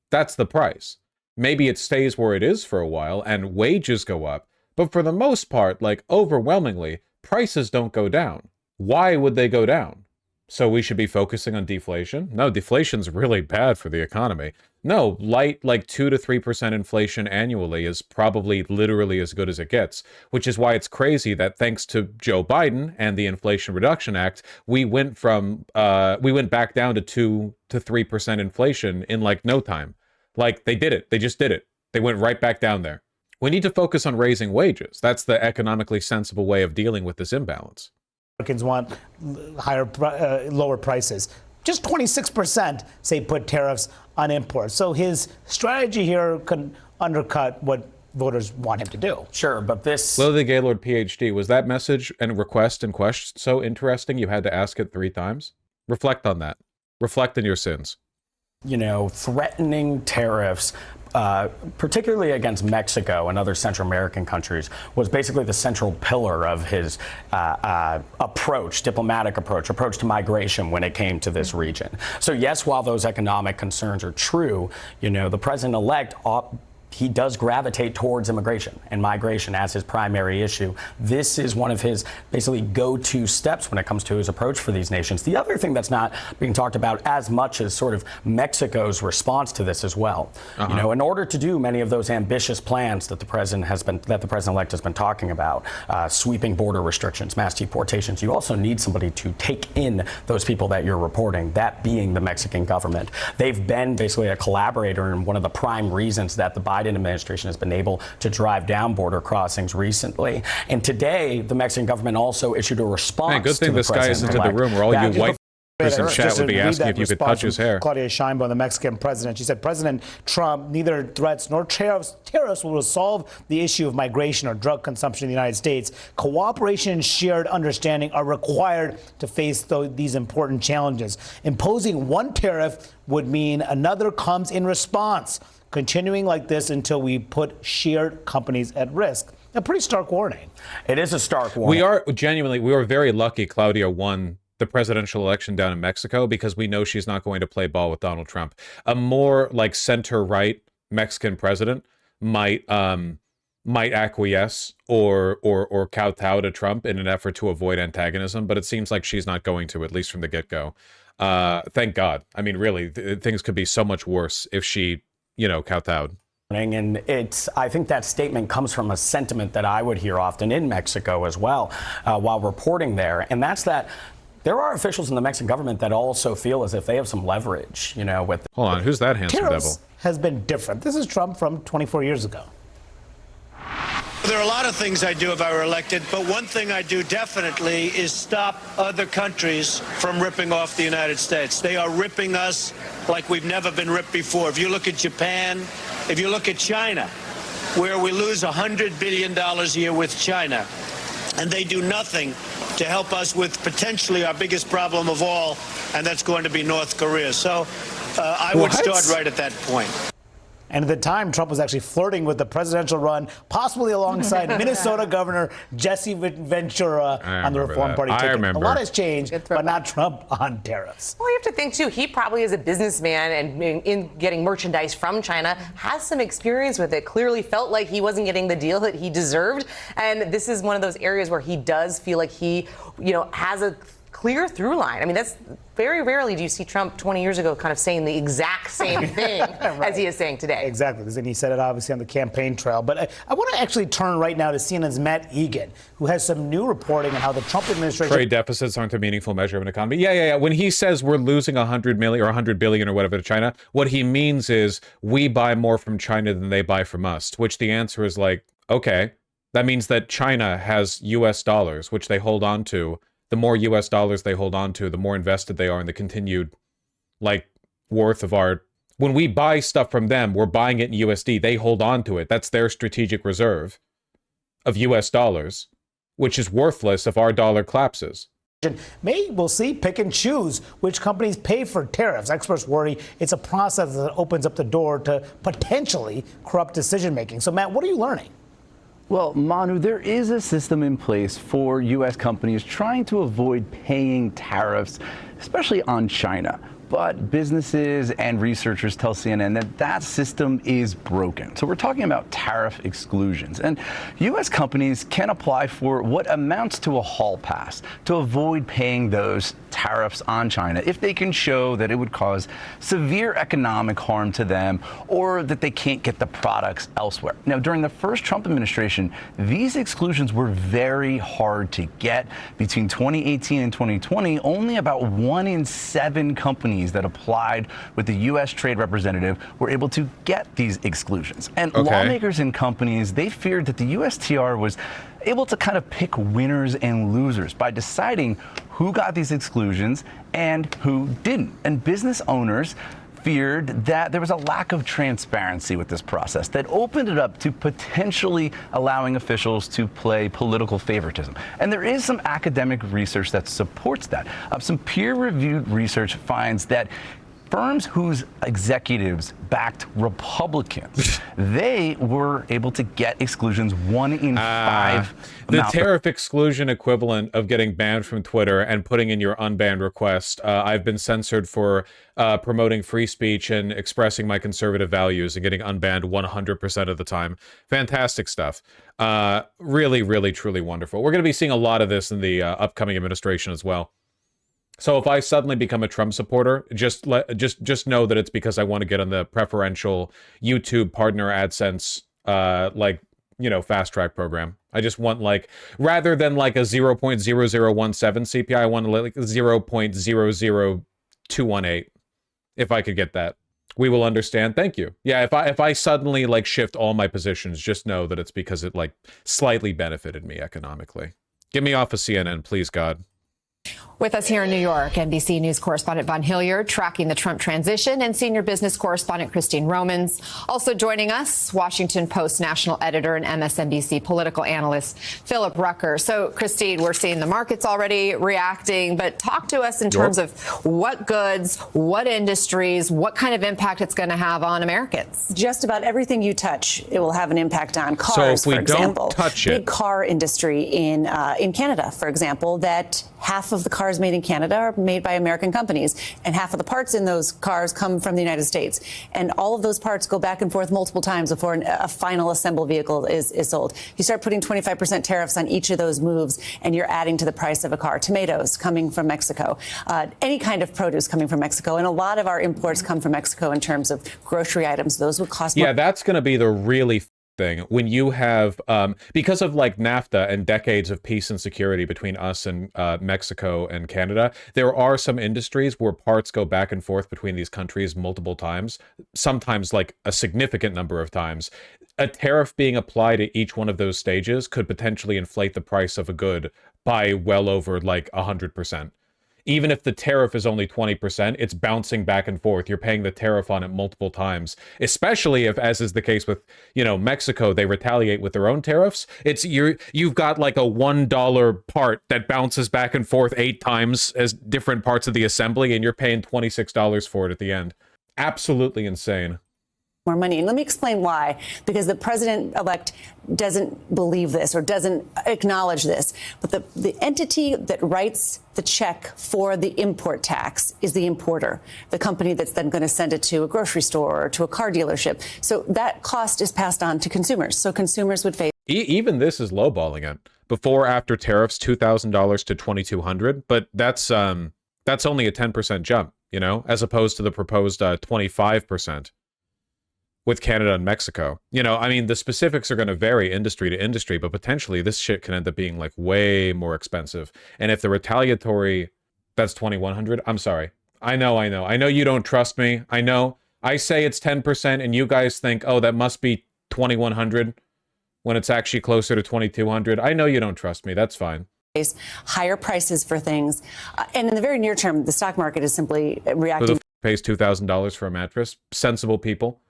that's the price. Maybe it stays where it is for a while and wages go up, but for the most part, overwhelmingly, prices don't go down. Why would they go down? So we should be focusing on deflation? No, deflation's really bad for the economy. No, light 2 to 3% inflation annually is probably literally as good as it gets, which is why it's crazy that thanks to Joe Biden and the Inflation Reduction Act, we went back down to 2 to 3% inflation in no time. They did it. They just did it. They went right back down there. We need to focus on raising wages. That's the economically sensible way of dealing with this imbalance. Americans want lower prices. Just 26% say put tariffs on imports. So his strategy here can undercut what voters want him to do. Sure, but this... Lily Gaylord, PhD, was that message and request and question so interesting you had to ask it 3 times? Reflect on that. Reflect on your sins. Threatening tariffs, particularly against Mexico and other Central American countries, was basically the central pillar of his diplomatic approach to migration when it came to this region. So yes, while those economic concerns are true, the president-elect he does gravitate towards immigration and migration as his primary issue. This is one of his basically go-to steps when it comes to his approach for these nations. The other thing that's not being talked about as much is sort of Mexico's response to this as well. In order to do many of those ambitious plans that the president-elect has been talking about, sweeping border restrictions, mass deportations, you also need somebody to take in those people that you're reporting, that being the Mexican government. They've been basically a collaborator, and one of the prime reasons that the Biden Biden administration has been able to drive down border crossings recently. And today, the Mexican government also issued a response. Man, good thing to the this guy isn't in the president-elect room where all you that- white in chat would be asking if you could touch his hair. Claudia Sheinbaum, the Mexican president. She said President Trump, neither threats nor tariffs will resolve the issue of migration or drug consumption in the United States. Cooperation and shared understanding are required to face these important challenges. Imposing one tariff would mean another comes in response, continuing like this until we put shared companies at risk. A pretty stark warning. It is a stark warning. We are very lucky Claudia won the presidential election down in Mexico, because we know she's not going to play ball with Donald Trump. A more like center-right Mexican president might acquiesce or kowtow to Trump in an effort to avoid antagonism, but it seems like she's not going to, at least from the get-go. Thank God. I mean, really, things could be so much worse if she, kowtowed. And I think that statement comes from a sentiment that I would hear often in Mexico as well while reporting there, and that's that there are officials in the Mexican government that also feel as if they have some leverage, with... Hold on, who's that handsome Tariffs devil? Has been different. This is Trump from 24 years ago. There are a lot of things I'd do if I were elected, but one thing I do definitely is stop other countries from ripping off the United States. They are ripping us like we've never been ripped before. If you look at Japan, if you look at China, where we lose $100 billion a year with China, and they do nothing to help us with potentially our biggest problem of all, and that's going to be North Korea. So I would start right at that point. And at the time, Trump was actually flirting with the presidential run, possibly alongside Minnesota Governor Jesse Ventura on the Reform Party ticket. A lot has changed, but not Trump on tariffs. Well, you have to think, too, he probably is a businessman and in getting merchandise from China, has some experience with it, clearly felt like he wasn't getting the deal that he deserved. And this is one of those areas where he does feel like he, has a clear through line. I mean, that's very rarely do you see Trump 20 years ago kind of saying the exact same thing as he is saying today. Exactly, because then he said it obviously on the campaign trail. But I want to actually turn right now to CNN's Matt Egan, who has some new reporting on how the Trump administration... Trade deficits aren't a meaningful measure of an economy. Yeah. When he says we're losing 100 million or 100 billion or whatever to China, what he means is we buy more from China than they buy from us, which the answer is like, okay, that means that China has US dollars, which they hold on to. The more US dollars they hold on to, the more invested they are in the continued, worth of our... When we buy stuff from them, we're buying it in USD. They hold on to it. That's their strategic reserve of US dollars, which is worthless if our dollar collapses. We'll see, pick and choose which companies pay for tariffs. Experts worry it's a process that opens up the door to potentially corrupt decision-making. So, Matt, what are you learning? Well, Manu, there is a system in place for U.S. companies trying to avoid paying tariffs, especially on China. But businesses and researchers tell CNN that that system is broken. So we're talking about tariff exclusions. And U.S. companies can apply for what amounts to a hall pass to avoid paying those tariffs on China if they can show that it would cause severe economic harm to them or that they can't get the products elsewhere. Now, during the first Trump administration, these exclusions were very hard to get. Between 2018 and 2020, only about 1 in 7 companies that applied with the U.S. Trade Representative were able to get these exclusions. And lawmakers and companies, they feared that the USTR was able to kind of pick winners and losers by deciding who got these exclusions and who didn't. And business owners feared that there was a lack of transparency with this process that opened it up to potentially allowing officials to play political favoritism. And there is some academic research that supports that. Some peer-reviewed research finds that firms whose executives backed Republicans, they were able to get exclusions 1 in 5. The tariff exclusion equivalent of getting banned from Twitter and putting in your unbanned request. I've been censored for promoting free speech and expressing my conservative values and getting unbanned 100% of the time. Fantastic stuff. Really, really, truly wonderful. We're going to be seeing a lot of this in the upcoming administration as well. So if I suddenly become a Trump supporter, just know that it's because I want to get on the preferential YouTube partner AdSense, fast track program. I just want rather than a 0.0017 CPI, I want 0.00218 if I could get that. We will understand. Thank you. Yeah, if I suddenly like shift all my positions, just know that it's because it like slightly benefited me economically. Get me off of CNN, please, God. With us here in New York, NBC News correspondent Von Hilliard tracking the Trump transition, and senior business correspondent Christine Romans. Also joining us, Washington Post national editor and MSNBC political analyst Philip Rucker. So, Christine, we're seeing the markets already reacting, but talk to us in terms of what goods, what industries, what kind of impact it's going to have on Americans. Just about everything you touch, it will have an impact on cars, so if we for example. Don't touch big car industry in Canada, for example, that half of the cars made in Canada are made by American companies, and half of the parts in those cars come from the United States. And all of those parts go back and forth multiple times before a final assembled vehicle is sold. You start putting 25% tariffs on each of those moves, and you're adding to the price of a car. Tomatoes coming from Mexico, any kind of produce coming from Mexico, and a lot of our imports come from Mexico in terms of grocery items. Those would cost more. Yeah, that's going to be the really thing when you have because of like NAFTA and decades of peace and security between us and Mexico and Canada, there are some industries where parts go back and forth between these countries multiple times, sometimes like a significant number of times. A tariff being applied at each one of those stages could potentially inflate the price of a good by well over like 100%. Even if the tariff is only 20%, it's bouncing back and forth. You're paying the tariff on it multiple times, especially if, as is the case with, Mexico, they retaliate with their own tariffs. You've got like a $1 part that bounces back and forth 8 times as different parts of the assembly, and you're paying $26 for it at the end. Absolutely insane. More money. And let me explain why. Because the president-elect doesn't believe this or doesn't acknowledge this. But the entity that writes the check for the import tax is the importer, the company that's then going to send it to a grocery store or to a car dealership. So that cost is passed on to consumers. So consumers would face. Even this is lowballing it. Before, after tariffs, $2,000 to $2,200. But that's only a 10% jump, as opposed to the proposed 25%. With Canada and Mexico. The specifics are going to vary industry to industry, but potentially this shit can end up being like way more expensive. And if the retaliatory, that's $2,100. I'm sorry. I know you don't trust me. I know. I say it's 10% and you guys think, oh, that must be $2,100 when it's actually closer to $2,200. I know you don't trust me. That's fine. Higher prices for things. And in the very near term, the stock market is simply reacting. Who pays $2,000 for a mattress? Sensible people.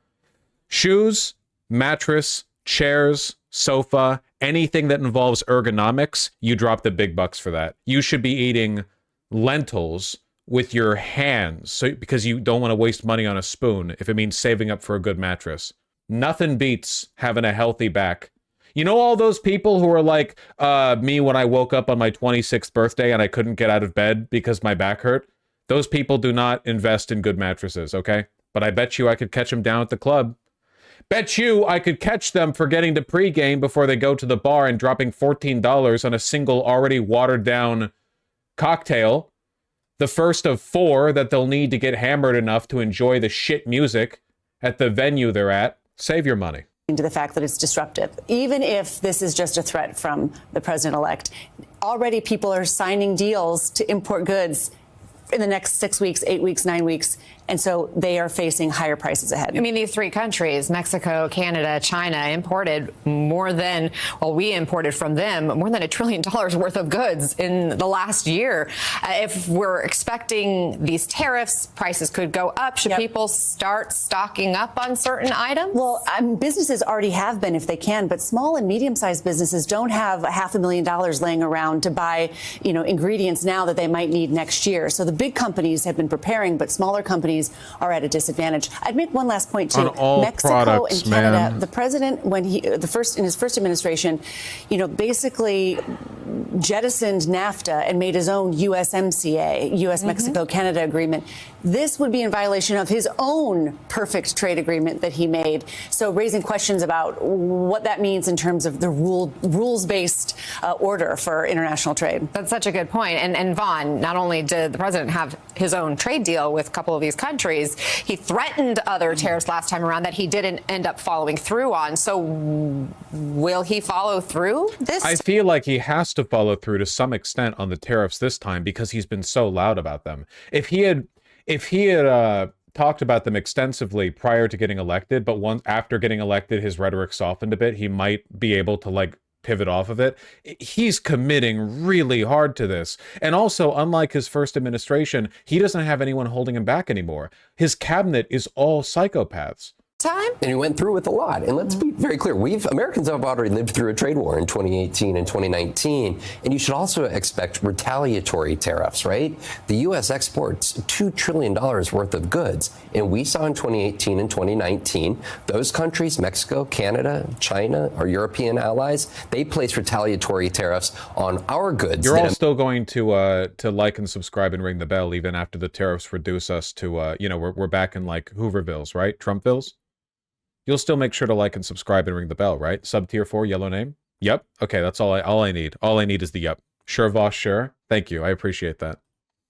Shoes, mattress, chairs, sofa, anything that involves ergonomics, you drop the big bucks for that. You should be eating lentils with your hands because you don't want to waste money on a spoon if it means saving up for a good mattress. Nothing beats having a healthy back. All those people who are like me when I woke up on my 26th birthday and I couldn't get out of bed because my back hurt? Those people do not invest in good mattresses, okay? But I bet you I could catch them down at the club. Bet you I could catch them forgetting to pregame before they go to the bar and dropping $14 on a single already watered down cocktail. The first of 4 that they'll need to get hammered enough to enjoy the shit music at the venue they're at. Save your money. To the fact that it's disruptive. Even if this is just a threat from the president-elect, already people are signing deals to import goods in the next 6 weeks, 8 weeks, 9 weeks. And so they are facing higher prices ahead. These 3 countries, Mexico, Canada, China, imported we imported from them more than $1 trillion worth of goods in the last year. If we're expecting these tariffs, prices could go up. Should people start stocking up on certain items? Well, businesses already have been if they can, but small and medium-sized businesses don't have $500,000 laying around to buy, ingredients now that they might need next year. So the big companies have been preparing, but smaller companies are at a disadvantage. I'd make one last point too. Mexico products, and Canada, man. the president, when in his first administration, basically jettisoned NAFTA and made his own USMCA, U.S.-Mexico-Canada agreement. This would be in violation of his own perfect trade agreement that he made. So raising questions about what that means in terms of the rules-based order for international trade. That's such a good point. And Vaughn, not only did the president have his own trade deal with a couple of these countries, he threatened other tariffs last time around that he didn't end up following through on. So will he follow through this? I feel like he has to follow through to some extent on the tariffs this time because he's been so loud about them. If he had talked about them extensively prior to getting elected, but once after getting elected, his rhetoric softened a bit. He might be able to like pivot off of it. He's committing really hard to this. And also, unlike his first administration, he doesn't have anyone holding him back anymore. His cabinet is all psychopaths. Time. And he went through with a lot. And let's be very clear. Americans have already lived through a trade war in 2018 and 2019. And you should also expect retaliatory tariffs, right? The U.S. exports $2 trillion worth of goods. And we saw in 2018 and 2019, those countries, Mexico, Canada, China, our European allies, they placed retaliatory tariffs on our goods. You're all still going to like and subscribe and ring the bell even after the tariffs reduce us to, we're back in like Hoovervilles, right? Trumpvilles? You'll still make sure to like and subscribe and ring the bell, right? Sub tier 4, yellow name? Yep. Okay, that's all I need. All I need is the yep. Sure, Voss, sure. Thank you. I appreciate that.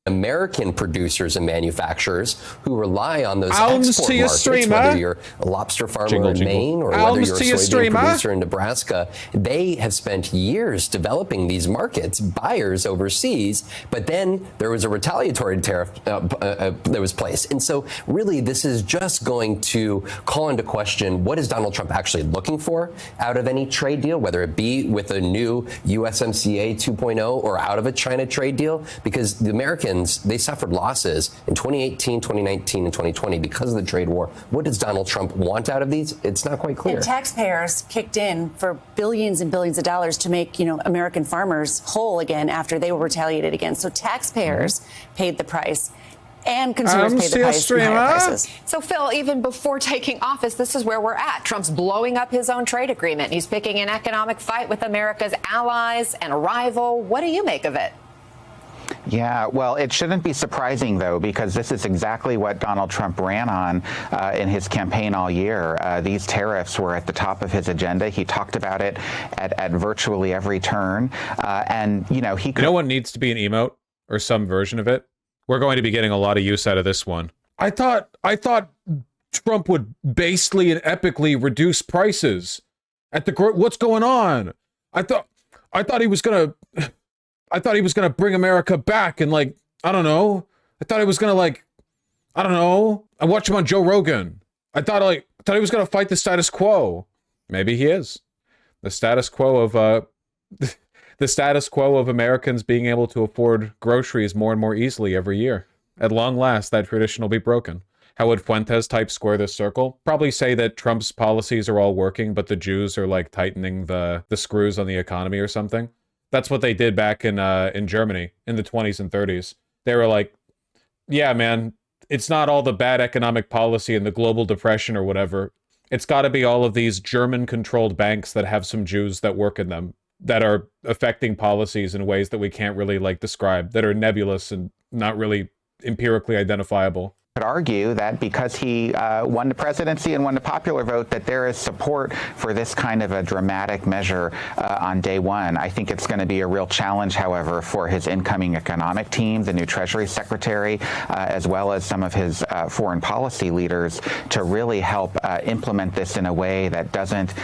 American producers and manufacturers who rely on those export markets, whether you're a lobster farmer in Maine or whether you're a soybean producer in Nebraska, they have spent years developing these markets, buyers overseas, but then there was a retaliatory tariff that was placed. And so really this is just going to call into question what is Donald Trump actually looking for out of any trade deal, whether it be with a new USMCA 2.0 or out of a China trade deal, because the Americans, they suffered losses in 2018, 2019, and 2020 because of the trade war. What does Donald Trump want out of these? It's not quite clear. And taxpayers kicked in for billions and billions of dollars to make, American farmers whole again after they were retaliated against. So taxpayers paid the price. And consumers paid the price from higher prices. So, Phil, even before taking office, this is where we're at. Trump's blowing up his own trade agreement. He's picking an economic fight with America's allies and a rival. What do you make of it? Yeah, well, it shouldn't be surprising, though, because this is exactly what Donald Trump ran on in his campaign all year. These tariffs were at the top of his agenda. He talked about it at virtually every turn. He could... No one needs to be an emote or some version of it. We're going to be getting a lot of use out of this one. I thought Trump would basely and epically reduce prices at the what's going on? I thought he was gonna bring America back and I don't know. I thought he was gonna I don't know. I watched him on Joe Rogan. I thought he was gonna fight the status quo. Maybe he is. The status quo of Americans being able to afford groceries more and more easily every year. At long last, that tradition will be broken. How would Fuentes type square this circle? Probably say that Trump's policies are all working, but the Jews are tightening the screws on the economy or something. That's what they did back in Germany in the 20s and 30s. They were like, yeah, man, it's not all the bad economic policy and the global depression or whatever. It's got to be all of these German-controlled banks that have some Jews that work in them that are affecting policies in ways that we can't really describe, that are nebulous and not really empirically identifiable. Could argue that because he won the presidency and won the popular vote, that there is support for this kind of a dramatic measure on day one. I think it's going to be a real challenge, however, for his incoming economic team, the new Treasury Secretary, as well as some of his foreign policy leaders, to really help implement this in a way that doesn't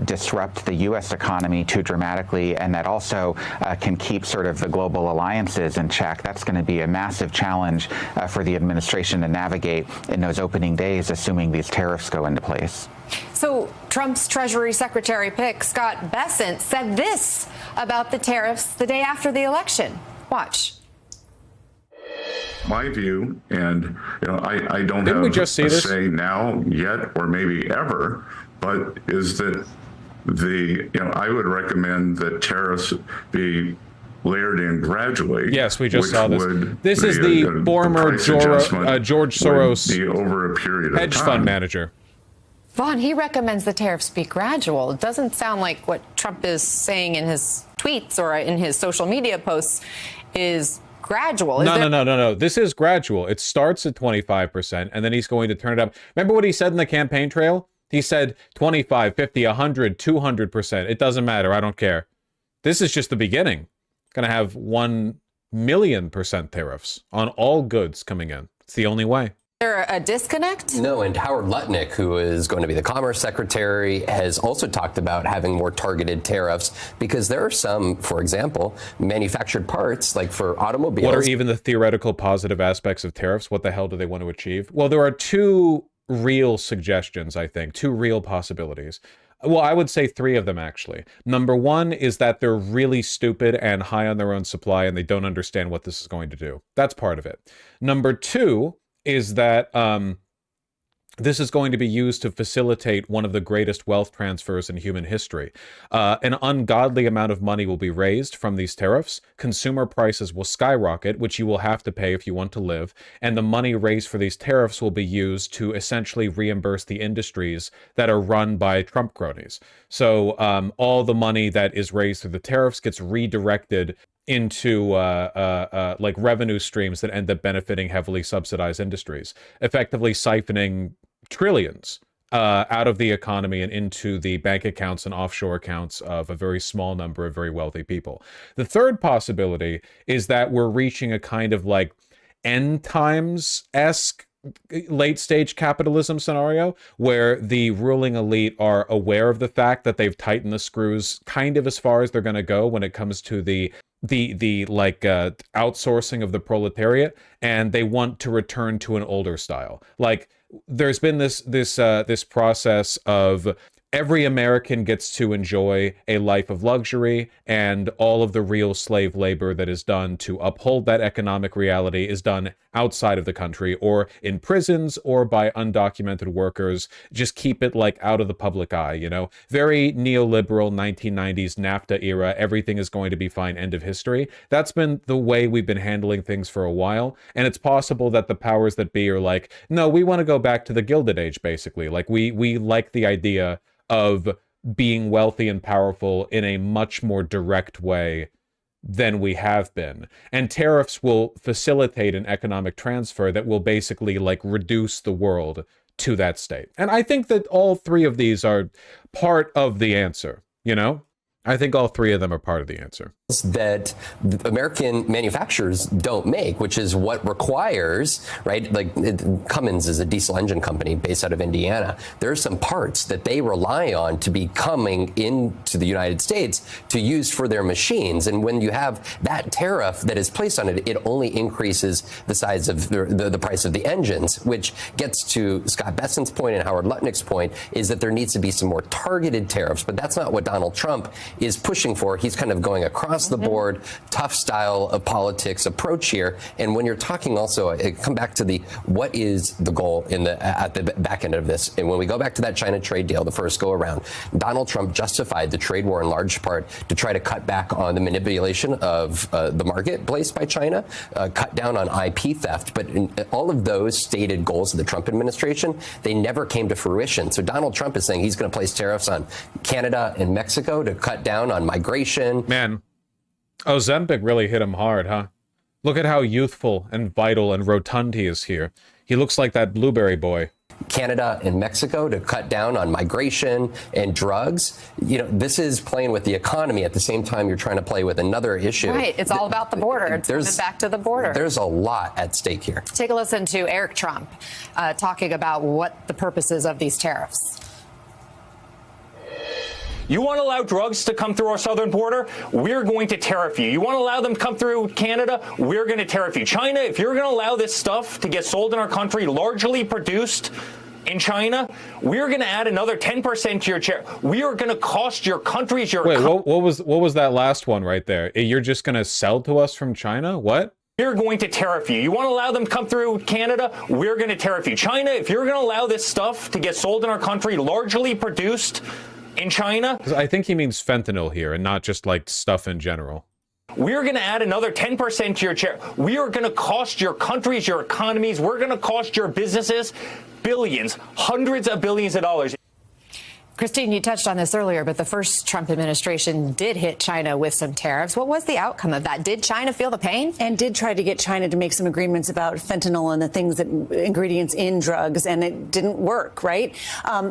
disrupt the U.S. economy too dramatically, and that also can keep sort of the global alliances in check. That's going to be a massive challenge for the administration to navigate in those opening days, assuming these tariffs go into place. So Trump's Treasury Secretary pick, Scott Bessent, said this about the tariffs the day after the election. Watch. My view, and I don't have a say now yet or maybe ever, but is that I would recommend that tariffs be layered in gradually. Yes, we just saw this. This is the former George Soros over a period of hedge fund manager. Vaughn, he recommends the tariffs be gradual. It doesn't sound like what Trump is saying in his tweets or in his social media posts is gradual. No. This is gradual. It starts at 25%, and then he's going to turn it up. Remember what he said in the campaign trail? He said 25, 50, 100, 200%. It doesn't matter. I don't care. This is just the beginning. Going to have 1,000,000% tariffs on all goods coming in. It's the only way. there a disconnect? No, and Howard Lutnick, who is going to be the Commerce Secretary, has also talked about having more targeted tariffs because there are some, for example, manufactured parts, like for automobiles. What are even the theoretical positive aspects of tariffs? What the hell do they want to achieve? Well, there are two real suggestions, I think, two real possibilities. Well, I would say three of them, actually. Number one is that they're really stupid and high on their own supply and they don't understand what this is going to do. That's part of it. Number two is that this is going to be used to facilitate one of the greatest wealth transfers in human history. An ungodly amount of money will be raised from these tariffs. Consumer prices will skyrocket, which you will have to pay if you want to live. And the money raised for these tariffs will be used to essentially reimburse the industries that are run by Trump cronies. So all the money that is raised through the tariffs gets redirected into like revenue streams that end up benefiting heavily subsidized industries, effectively siphoning trillions out of the economy and into the bank accounts and offshore accounts of a very small number of very wealthy people. The third possibility is that we're reaching a kind of like end times-esque late stage capitalism scenario where the ruling elite are aware of the fact that they've tightened the screws kind of as far as they're going to go when it comes to the outsourcing of the proletariat, and they want to return to an older style. Like there's been this process of every American gets to enjoy a life of luxury, and all of the real slave labor that is done to uphold that economic reality is done outside of the country or in prisons or by undocumented workers. Just keep it like out of the public eye, you know? Very neoliberal 1990s NAFTA era, everything is going to be fine, end of history. That's been the way we've been handling things for a while, and it's possible that the powers that be are like, no, we want to go back to the Gilded Age, basically. Like we like the idea of being wealthy and powerful in a much more direct way than we have been. And tariffs will facilitate an economic transfer that will basically like reduce the world to that state. And I think that all three of these are part of the answer, you know? I think all three of them are part of the answer. That American manufacturers don't make, which is what requires, right? Like Cummins is a diesel engine company based out of Indiana. There are some parts that they rely on to be coming into the United States to use for their machines. And when you have that tariff that is placed on it, it only increases the size of the price of the engines, which gets to Scott Bessent's point and Howard Lutnick's point, is that there needs to be some more targeted tariffs. But that's not what Donald Trump is pushing for. He's kind of going across the board, tough style of politics approach here. And when you're talking also, I come back to what is the goal at the back end of this? And when we go back to that China trade deal, the first go around, Donald Trump justified the trade war in large part to try to cut back on the manipulation of the marketplace by China, cut down on IP theft. But in all of those stated goals of the Trump administration, they never came to fruition. So Donald Trump is saying he's going to place tariffs on Canada and Mexico to cut down on migration. Man, Ozempic really hit him hard, huh? Look at how youthful and vital and rotund he is here. He looks like that blueberry boy. Canada and Mexico to cut down on migration and drugs. You know, this is playing with the economy at the same time you're trying to play with another issue. Right. It's all about the border. It's coming back to the border. There's a lot at stake here. Take a listen to Eric Trump talking about what the purpose is of these tariffs. You want to allow drugs to come through our southern border? We're going to tariff you. You want to allow them to come through Canada? We're going to tariff you. China, if you're going to allow this stuff to get sold in our country, largely produced in China, we're going to add another 10% to your tariff. We are going to cost your countries your... Wait, what was that last one right there? You're just going to sell to us from China? What? We're going to tariff you. You want to allow them to come through Canada? We're going to tariff you. China, if you're going to allow this stuff to get sold in our country, largely produced in China. I think he means fentanyl here and not just like stuff in general. We're going to add another 10% to your tariff. We are going to cost your countries, your economies. We're going to cost your businesses billions, hundreds of billions of dollars. Christine, you touched on this earlier, but the first Trump administration did hit China with some tariffs. What was the outcome of that? Did China feel the pain? And did try to get China to make some agreements about fentanyl and the things that ingredients in drugs, and it didn't work, right?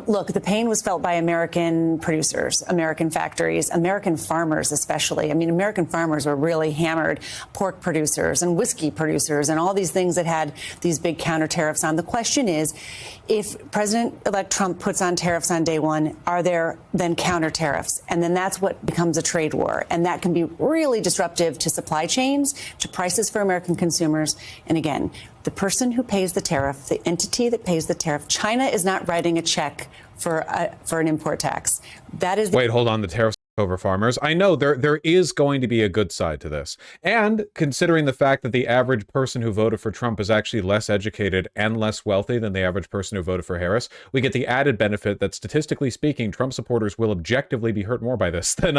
Look, the pain was felt by American producers, American factories, American farmers especially. I mean, American farmers were really hammered, pork producers and whiskey producers and all these things that had these big counter tariffs on. The question is, if President-elect Trump puts on tariffs on day one, are there then counter tariffs? And then that's what becomes a trade war. And that can be really disruptive to supply chains, to prices for American consumers. And again, the person who pays the tariff, the entity that pays the tariff, China is not writing a check for an import tax. That is. Wait, hold on. The tariffs over farmers. I know there is going to be a good side to this. And considering the fact that the average person who voted for Trump is actually less educated and less wealthy than the average person who voted for Harris, we get the added benefit that statistically speaking, Trump supporters will objectively be hurt more by this than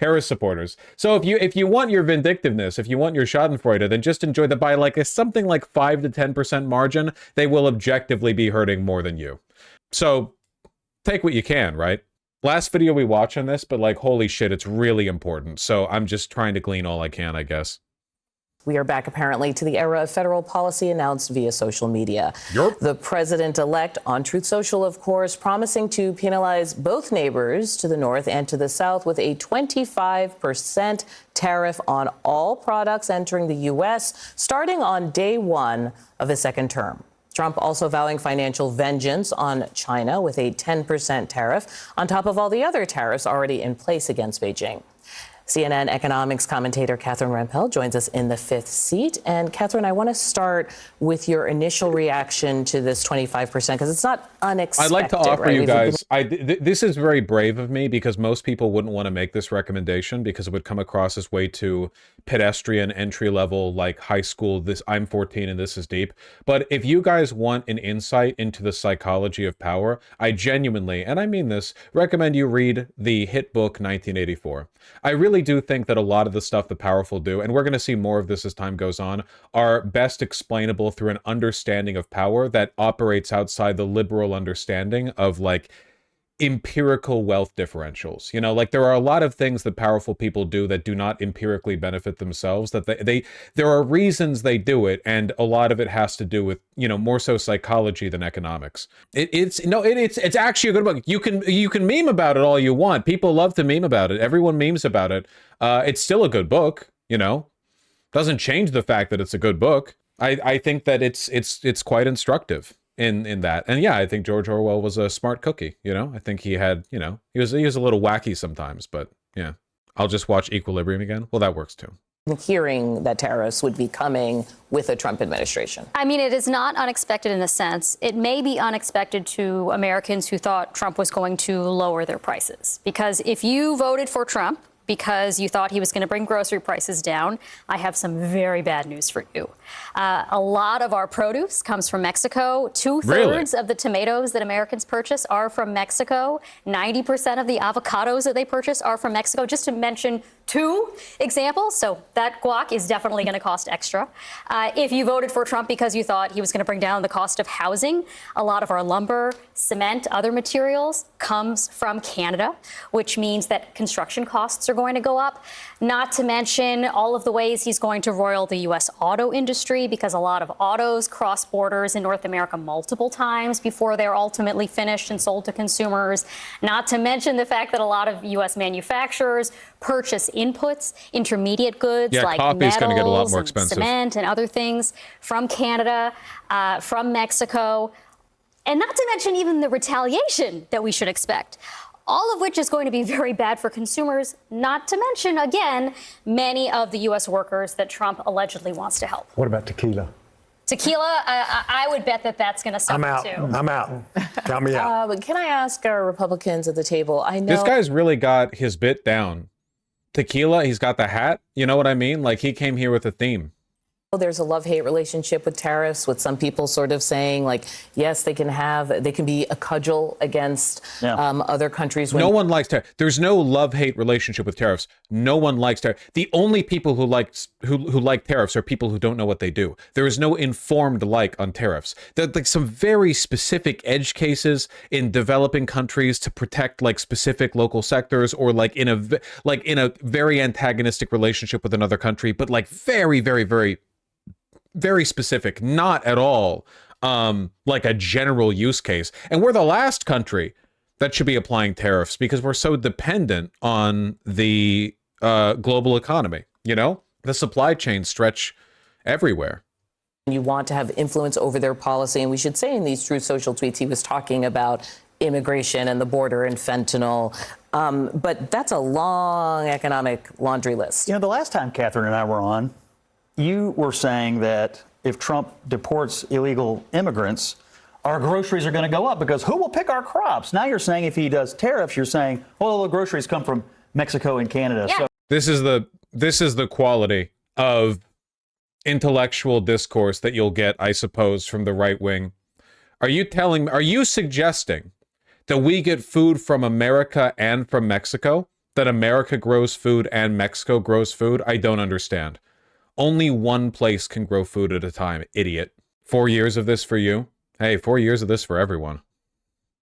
Harris supporters. So if you want your vindictiveness, if you want your schadenfreude, then just enjoy that by like something like 5 to 10% margin, they will objectively be hurting more than you. So take what you can, right? Last video we watched on this, but like, holy shit, it's really important. So I'm just trying to glean all I can, I guess. We are back apparently to the era of federal policy announced via social media. Yep. The president-elect on Truth Social, of course, promising to penalize both neighbors to the north and to the south with a 25% tariff on all products entering the U.S. starting on day one of his second term. Trump also vowing financial vengeance on China with a 10% tariff on top of all the other tariffs already in place against Beijing. CNN economics commentator Catherine Rampell joins us in the fifth seat. And Catherine, I want to start with your initial reaction to this 25% because it's not unexpected. I'd like to offer right? you guys, this is very brave of me because most people wouldn't want to make this recommendation because it would come across as way too pedestrian, entry level, like high school, this I'm 14 and this is deep. But if you guys want an insight into the psychology of power, I genuinely, and I mean this, recommend you read the hit book 1984. I really do think that a lot of the stuff the powerful do, and we're going to see more of this as time goes on, are best explainable through an understanding of power that operates outside the liberal understanding of like empirical wealth differentials. You know, like there are a lot of things that powerful people do that do not empirically benefit themselves, that there are reasons they do it, and a lot of it has to do with, you know, more so psychology than economics. It's actually a good book. You can meme about it all you want. People love to meme about it. Everyone memes about it. It's still a good book, you know. Doesn't change the fact that it's a good book. I think that it's quite instructive in that. And yeah, I think George Orwell was a smart cookie, you know. I think he had, you know, he was a little wacky sometimes, but yeah. I'll just watch Equilibrium again. Well, that works too. Hearing that tariffs would be coming with a Trump administration. I mean, it is not unexpected in a sense. It may be unexpected to Americans who thought Trump was going to lower their prices. Because if you voted for Trump because you thought he was going to bring grocery prices down, I have some very bad news for you. A lot of our produce comes from Mexico. 2/3 of the tomatoes that Americans purchase are from Mexico. 90% of the avocados that they purchase are from Mexico, just to mention 2 examples. So that guac is definitely going to cost extra. If you voted for Trump because you thought he was going to bring down the cost of housing, a lot of our lumber, cement, other materials comes from Canada, which means that construction costs are going to go up. Not to mention all of the ways he's going to roil the U.S. auto industry, because a lot of autos cross borders in North America multiple times before they're ultimately finished and sold to consumers. Not to mention the fact that a lot of U.S. manufacturers purchase inputs, intermediate goods like metals and cement and other things from Canada, from Mexico, and not to mention even the retaliation that we should expect. All of which is going to be very bad for consumers, not to mention, again, many of the U.S. workers that Trump allegedly wants to help. What about tequila? Tequila, I would bet that that's going to suffer too. I'm out. Count me out. But can I ask our Republicans at the table? I know this guy's really got his bit down. Tequila, he's got the hat. You know what I mean? Like he came here with a theme. There's a love-hate relationship with tariffs, with some people sort of saying, like, yes, they can be a cudgel against other countries. No one likes tariffs. There's no love-hate relationship with tariffs. No one likes tariffs. The only people who like tariffs are people who don't know what they do. There is no informed like on tariffs. There are like some very specific edge cases in developing countries to protect like specific local sectors, or like in a very antagonistic relationship with another country, but like very, very, very, very specific, not at all like a general use case. And we're the last country that should be applying tariffs because we're so dependent on the global economy. You know, the supply chains stretch everywhere. You want to have influence over their policy. And we should say in these Truth Social tweets, he was talking about immigration and the border and fentanyl. But that's a long economic laundry list. You know, the last time Catherine and I were on, you were saying that if Trump deports illegal immigrants, our groceries are going to go up because who will pick our crops? Now you're saying if he does tariffs, you're saying, well, the groceries come from Mexico and Canada. Yeah. So this is the quality of intellectual discourse that you'll get, I suppose, from the right wing. Are you suggesting that we get food from America and from Mexico? That America grows food and Mexico grows food? I don't understand. Only one place can grow food at a time, idiot. 4 years of this for you? Hey, 4 years of this for everyone.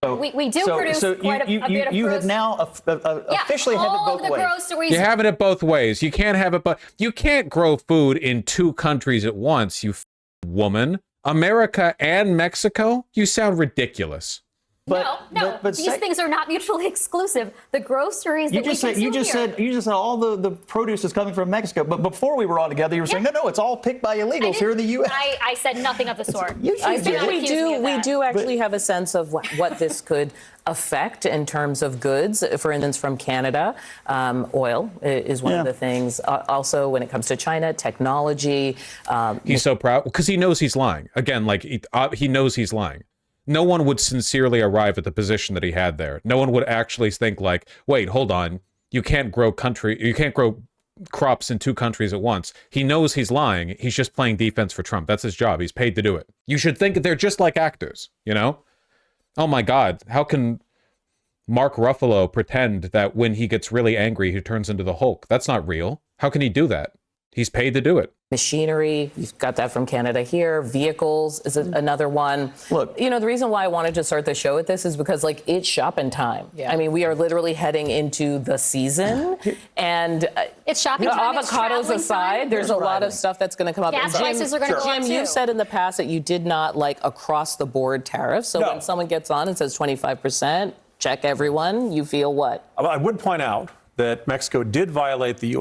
We do produce quite a bit of groceries. You have now officially have it both ways. Groceries. You have it both ways. You can't have it, but you can't grow food in two countries at once, you woman. America and Mexico? You sound ridiculous. No. These things are not mutually exclusive. The groceries that we consume you just said all the produce is coming from Mexico. But before we were all together, you were saying no, it's all picked by illegals here in the U.S. I said nothing of the sort. I think we do actually have a sense of what this could affect in terms of goods. For instance, from Canada, oil is one of the things. Also, when it comes to China, technology. He's so proud because he knows he's lying. Again, like he knows he's lying. No one would sincerely arrive at the position that he had there. No one would actually think like, wait, hold on. You can't grow crops in two countries at once. He knows he's lying. He's just playing defense for Trump. That's his job. He's paid to do it. You should think they're just like actors, you know? Oh my God. How can Mark Ruffalo pretend that when he gets really angry, he turns into the Hulk? That's not real. How can he do that? He's paid to do it. Machinery, you've got that from Canada here. Vehicles is another one. Look, you know, the reason why I wanted to start the show with this is because, like, it's shopping time. Yeah. I mean, we are literally heading into the season, and it's shopping time. Avocados aside, there's a lot of stuff that's going to come up. Gas prices are going to go up too. Jim, you've said in the past that you did not like across the board tariffs. So when someone gets on and says 25%, check everyone. You feel what? I would point out that Mexico did violate the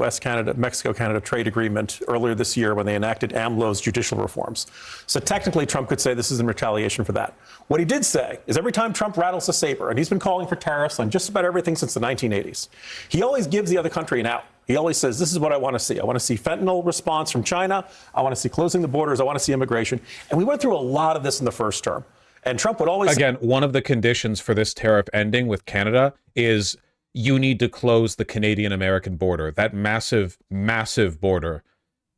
Mexico-Canada trade agreement earlier this year when they enacted AMLO's judicial reforms. So technically, Trump could say this is in retaliation for that. What he did say is every time Trump rattles a saber, and he's been calling for tariffs on just about everything since the 1980s, he always gives the other country an out. He always says, this is what I want to see. I want to see fentanyl response from China. I want to see closing the borders. I want to see immigration. And we went through a lot of this in the first term. And Trump would always... Again, one of the conditions for this tariff ending with Canada is you need to close the Canadian-American border, that massive, massive border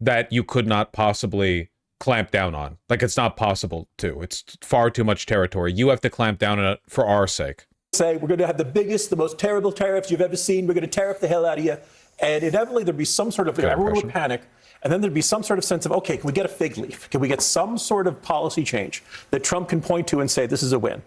that you could not possibly clamp down on. Like, it's not possible to. It's far too much territory. You have to clamp down on it for our sake. Say, we're going to have the biggest, the most terrible tariffs you've ever seen. We're going to tariff the hell out of you. And inevitably, there'd be some sort of, everyone would panic. And then there'd be some sort of sense of, okay, can we get a fig leaf? Can we get some sort of policy change that Trump can point to and say, this is a win?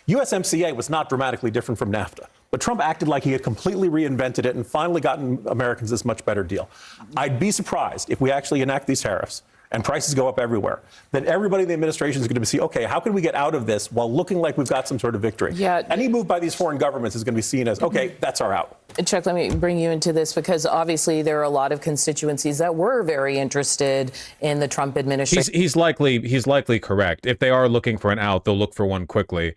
USMCA was not dramatically different from NAFTA, but Trump acted like he had completely reinvented it and finally gotten Americans this much better deal. I'd be surprised if we actually enact these tariffs and prices go up everywhere, then everybody in the administration is going to see, okay, how can we get out of this while looking like we've got some sort of victory? Yeah. Any move by these foreign governments is going to be seen as, okay, that's our out. Chuck, let me bring you into this because obviously there are a lot of constituencies that were very interested in the Trump administration. He's likely correct. If they are looking for an out, they'll look for one quickly.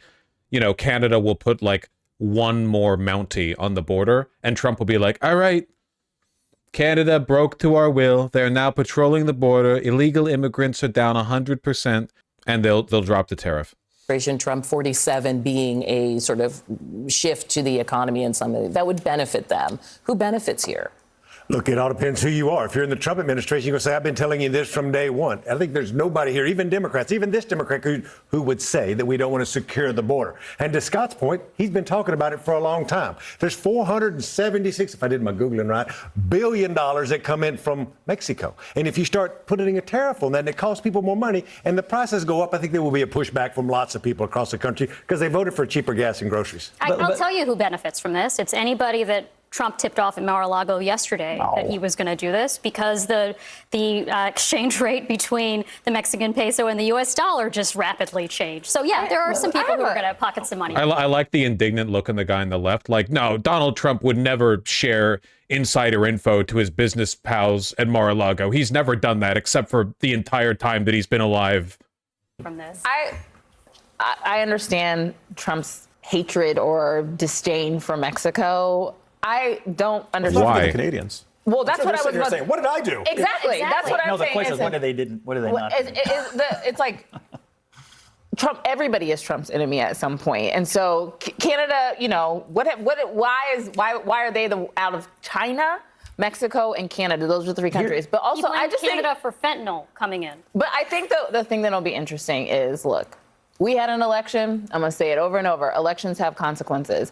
You know, Canada will put like one more Mountie on the border and Trump will be like, all right, Canada broke to our will. They're now patrolling the border. Illegal immigrants are down 100%, and they'll drop the tariff. Trump 47 being a sort of shift to the economy in some way that would benefit them. Who benefits here? Look, it all depends who you are. If you're in the Trump administration, you're going to say, I've been telling you this from day one. I think there's nobody here, even Democrats, even this Democrat who would say that we don't want to secure the border. And to Scott's point, he's been talking about it for a long time. There's 476, if I did my Googling right, $1 billion that come in from Mexico. And if you start putting a tariff on that, and it costs people more money, and the prices go up, I think there will be a pushback from lots of people across the country because they voted for cheaper gas and groceries. I'll tell you who benefits from this. It's anybody that Trump tipped off at Mar-a-Lago yesterday that he was going to do this, because the exchange rate between the Mexican peso and the U.S. dollar just rapidly changed. So, yeah, there are some people who are going to pocket some money. I like the indignant look on the guy on the left. Like, no, Donald Trump would never share insider info to his business pals at Mar-a-Lago. He's never done that except for the entire time that he's been alive. From this, I understand Trump's hatred or disdain for Mexico. I don't understand why Canadians. Well, that's what I was saying. What did I do? Exactly. That's what I'm saying. No, the question is, what did they not do? It's like Trump. Everybody is Trump's enemy at some point, and so Canada. You know why are they out of China, Mexico, and Canada? Those are the three countries. But also, I just Canada for fentanyl coming in. But I think the thing that'll be interesting is, look, we had an election. I'm going to say it over and over. Elections have consequences.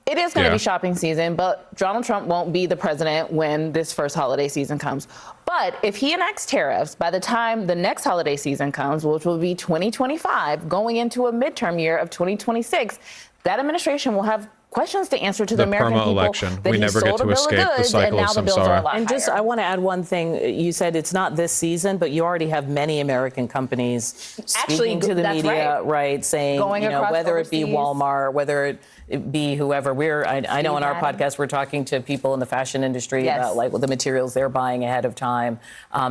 It is going to be shopping season, but Donald Trump won't be the president when this first holiday season comes. But if he enacts tariffs by the time the next holiday season comes, which will be 2025, going into a midterm year of 2026, that administration will have questions to answer to the American people. Election. We never get to escape the cycle of samsara. And just, I want to add one thing. You said it's not this season, but you already have many American companies speaking to the media, right, saying, whether it be Walmart, whether it be whoever. I know in our podcast we're talking to people in the fashion industry about like the materials they're buying ahead of time.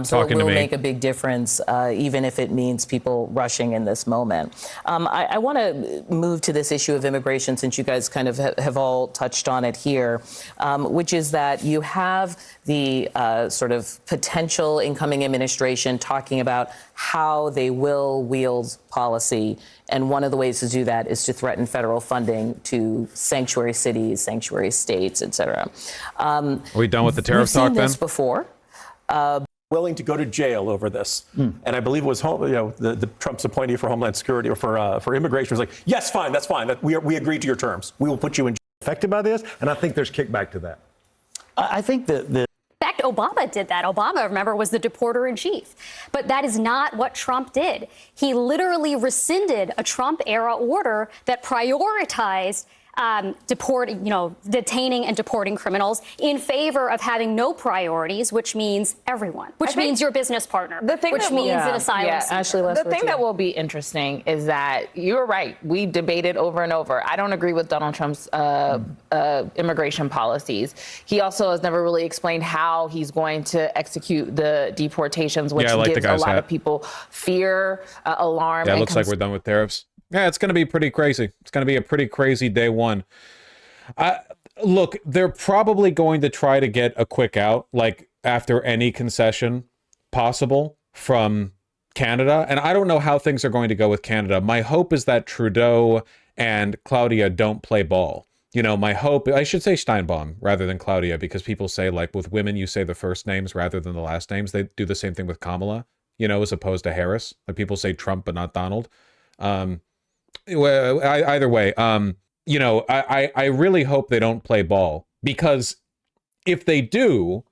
So it will make a big difference, even if it means people rushing in this moment. I want to move to this issue of immigration, since you guys kind of have all touched on it here, which is that you have the sort of potential incoming administration talking about how they will wield policy. And one of the ways to do that is to threaten federal funding to sanctuary cities, sanctuary states, et cetera. Are we done with the tariff talk then? We've seen this before. Willing to go to jail over this. And I believe it was the Trump's appointee for Homeland Security or for immigration was like, yes, fine, that's fine. We agree to your terms. We will put you in jail. Affected by this, and I think there's kickback to that. I think that In fact, Obama did that. Obama, remember, was the deporter in chief. But that is not what Trump did. He literally rescinded a Trump-era order that prioritized detaining and deporting criminals in favor of having no priorities, which means everyone, which means your business partner, which means an asylum seeker. The thing that will be interesting is that you're right. We debated over and over. I don't agree with Donald Trump's immigration policies. He also has never really explained how he's going to execute the deportations, which gives a lot of people fear, alarm. Yeah, it looks like we're done with tariffs. Yeah, it's going to be pretty crazy. It's going to be a pretty crazy day one. Look, they're probably going to try to get a quick out, like after any concession possible from Canada. And I don't know how things are going to go with Canada. My hope is that Trudeau and Claudia don't play ball. My hope, I should say Steinbaum rather than Claudia, because people say, like, with women, you say the first names rather than the last names. They do the same thing with Kamala, as opposed to Harris. Like, people say Trump, but not Donald. Either way, I really hope they don't play ball, because if they do,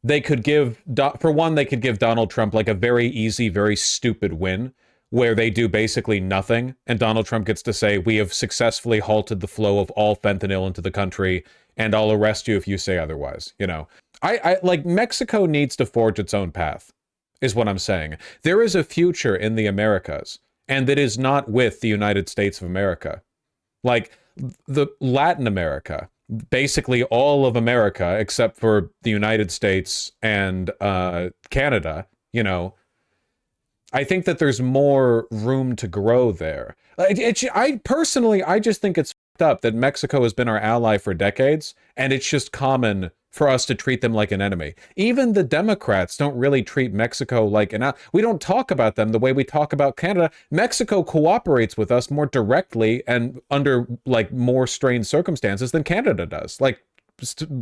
they could give Donald Trump like a very easy, very stupid win, where they do basically nothing, and Donald Trump gets to say, we have successfully halted the flow of all fentanyl into the country, and I'll arrest you if you say otherwise. I like, Mexico needs to forge its own path, is what I'm saying. There is a future in the Americas, and that is not with the United States of America. Like, the Latin America, basically all of America, except for the United States and Canada, I think that there's more room to grow there. I personally just think it's fucked up that Mexico has been our ally for decades, and it's just common for us to treat them like an enemy. Even the Democrats don't really treat Mexico like an ally. We don't talk about them the way we talk about Canada. Mexico cooperates with us more directly and under like more strained circumstances than Canada does, like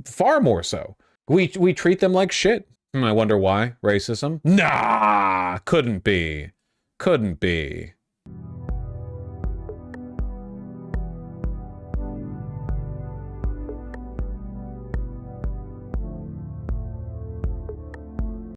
far more so. We treat them like shit. I wonder why. Racism? Nah, couldn't be. Couldn't be.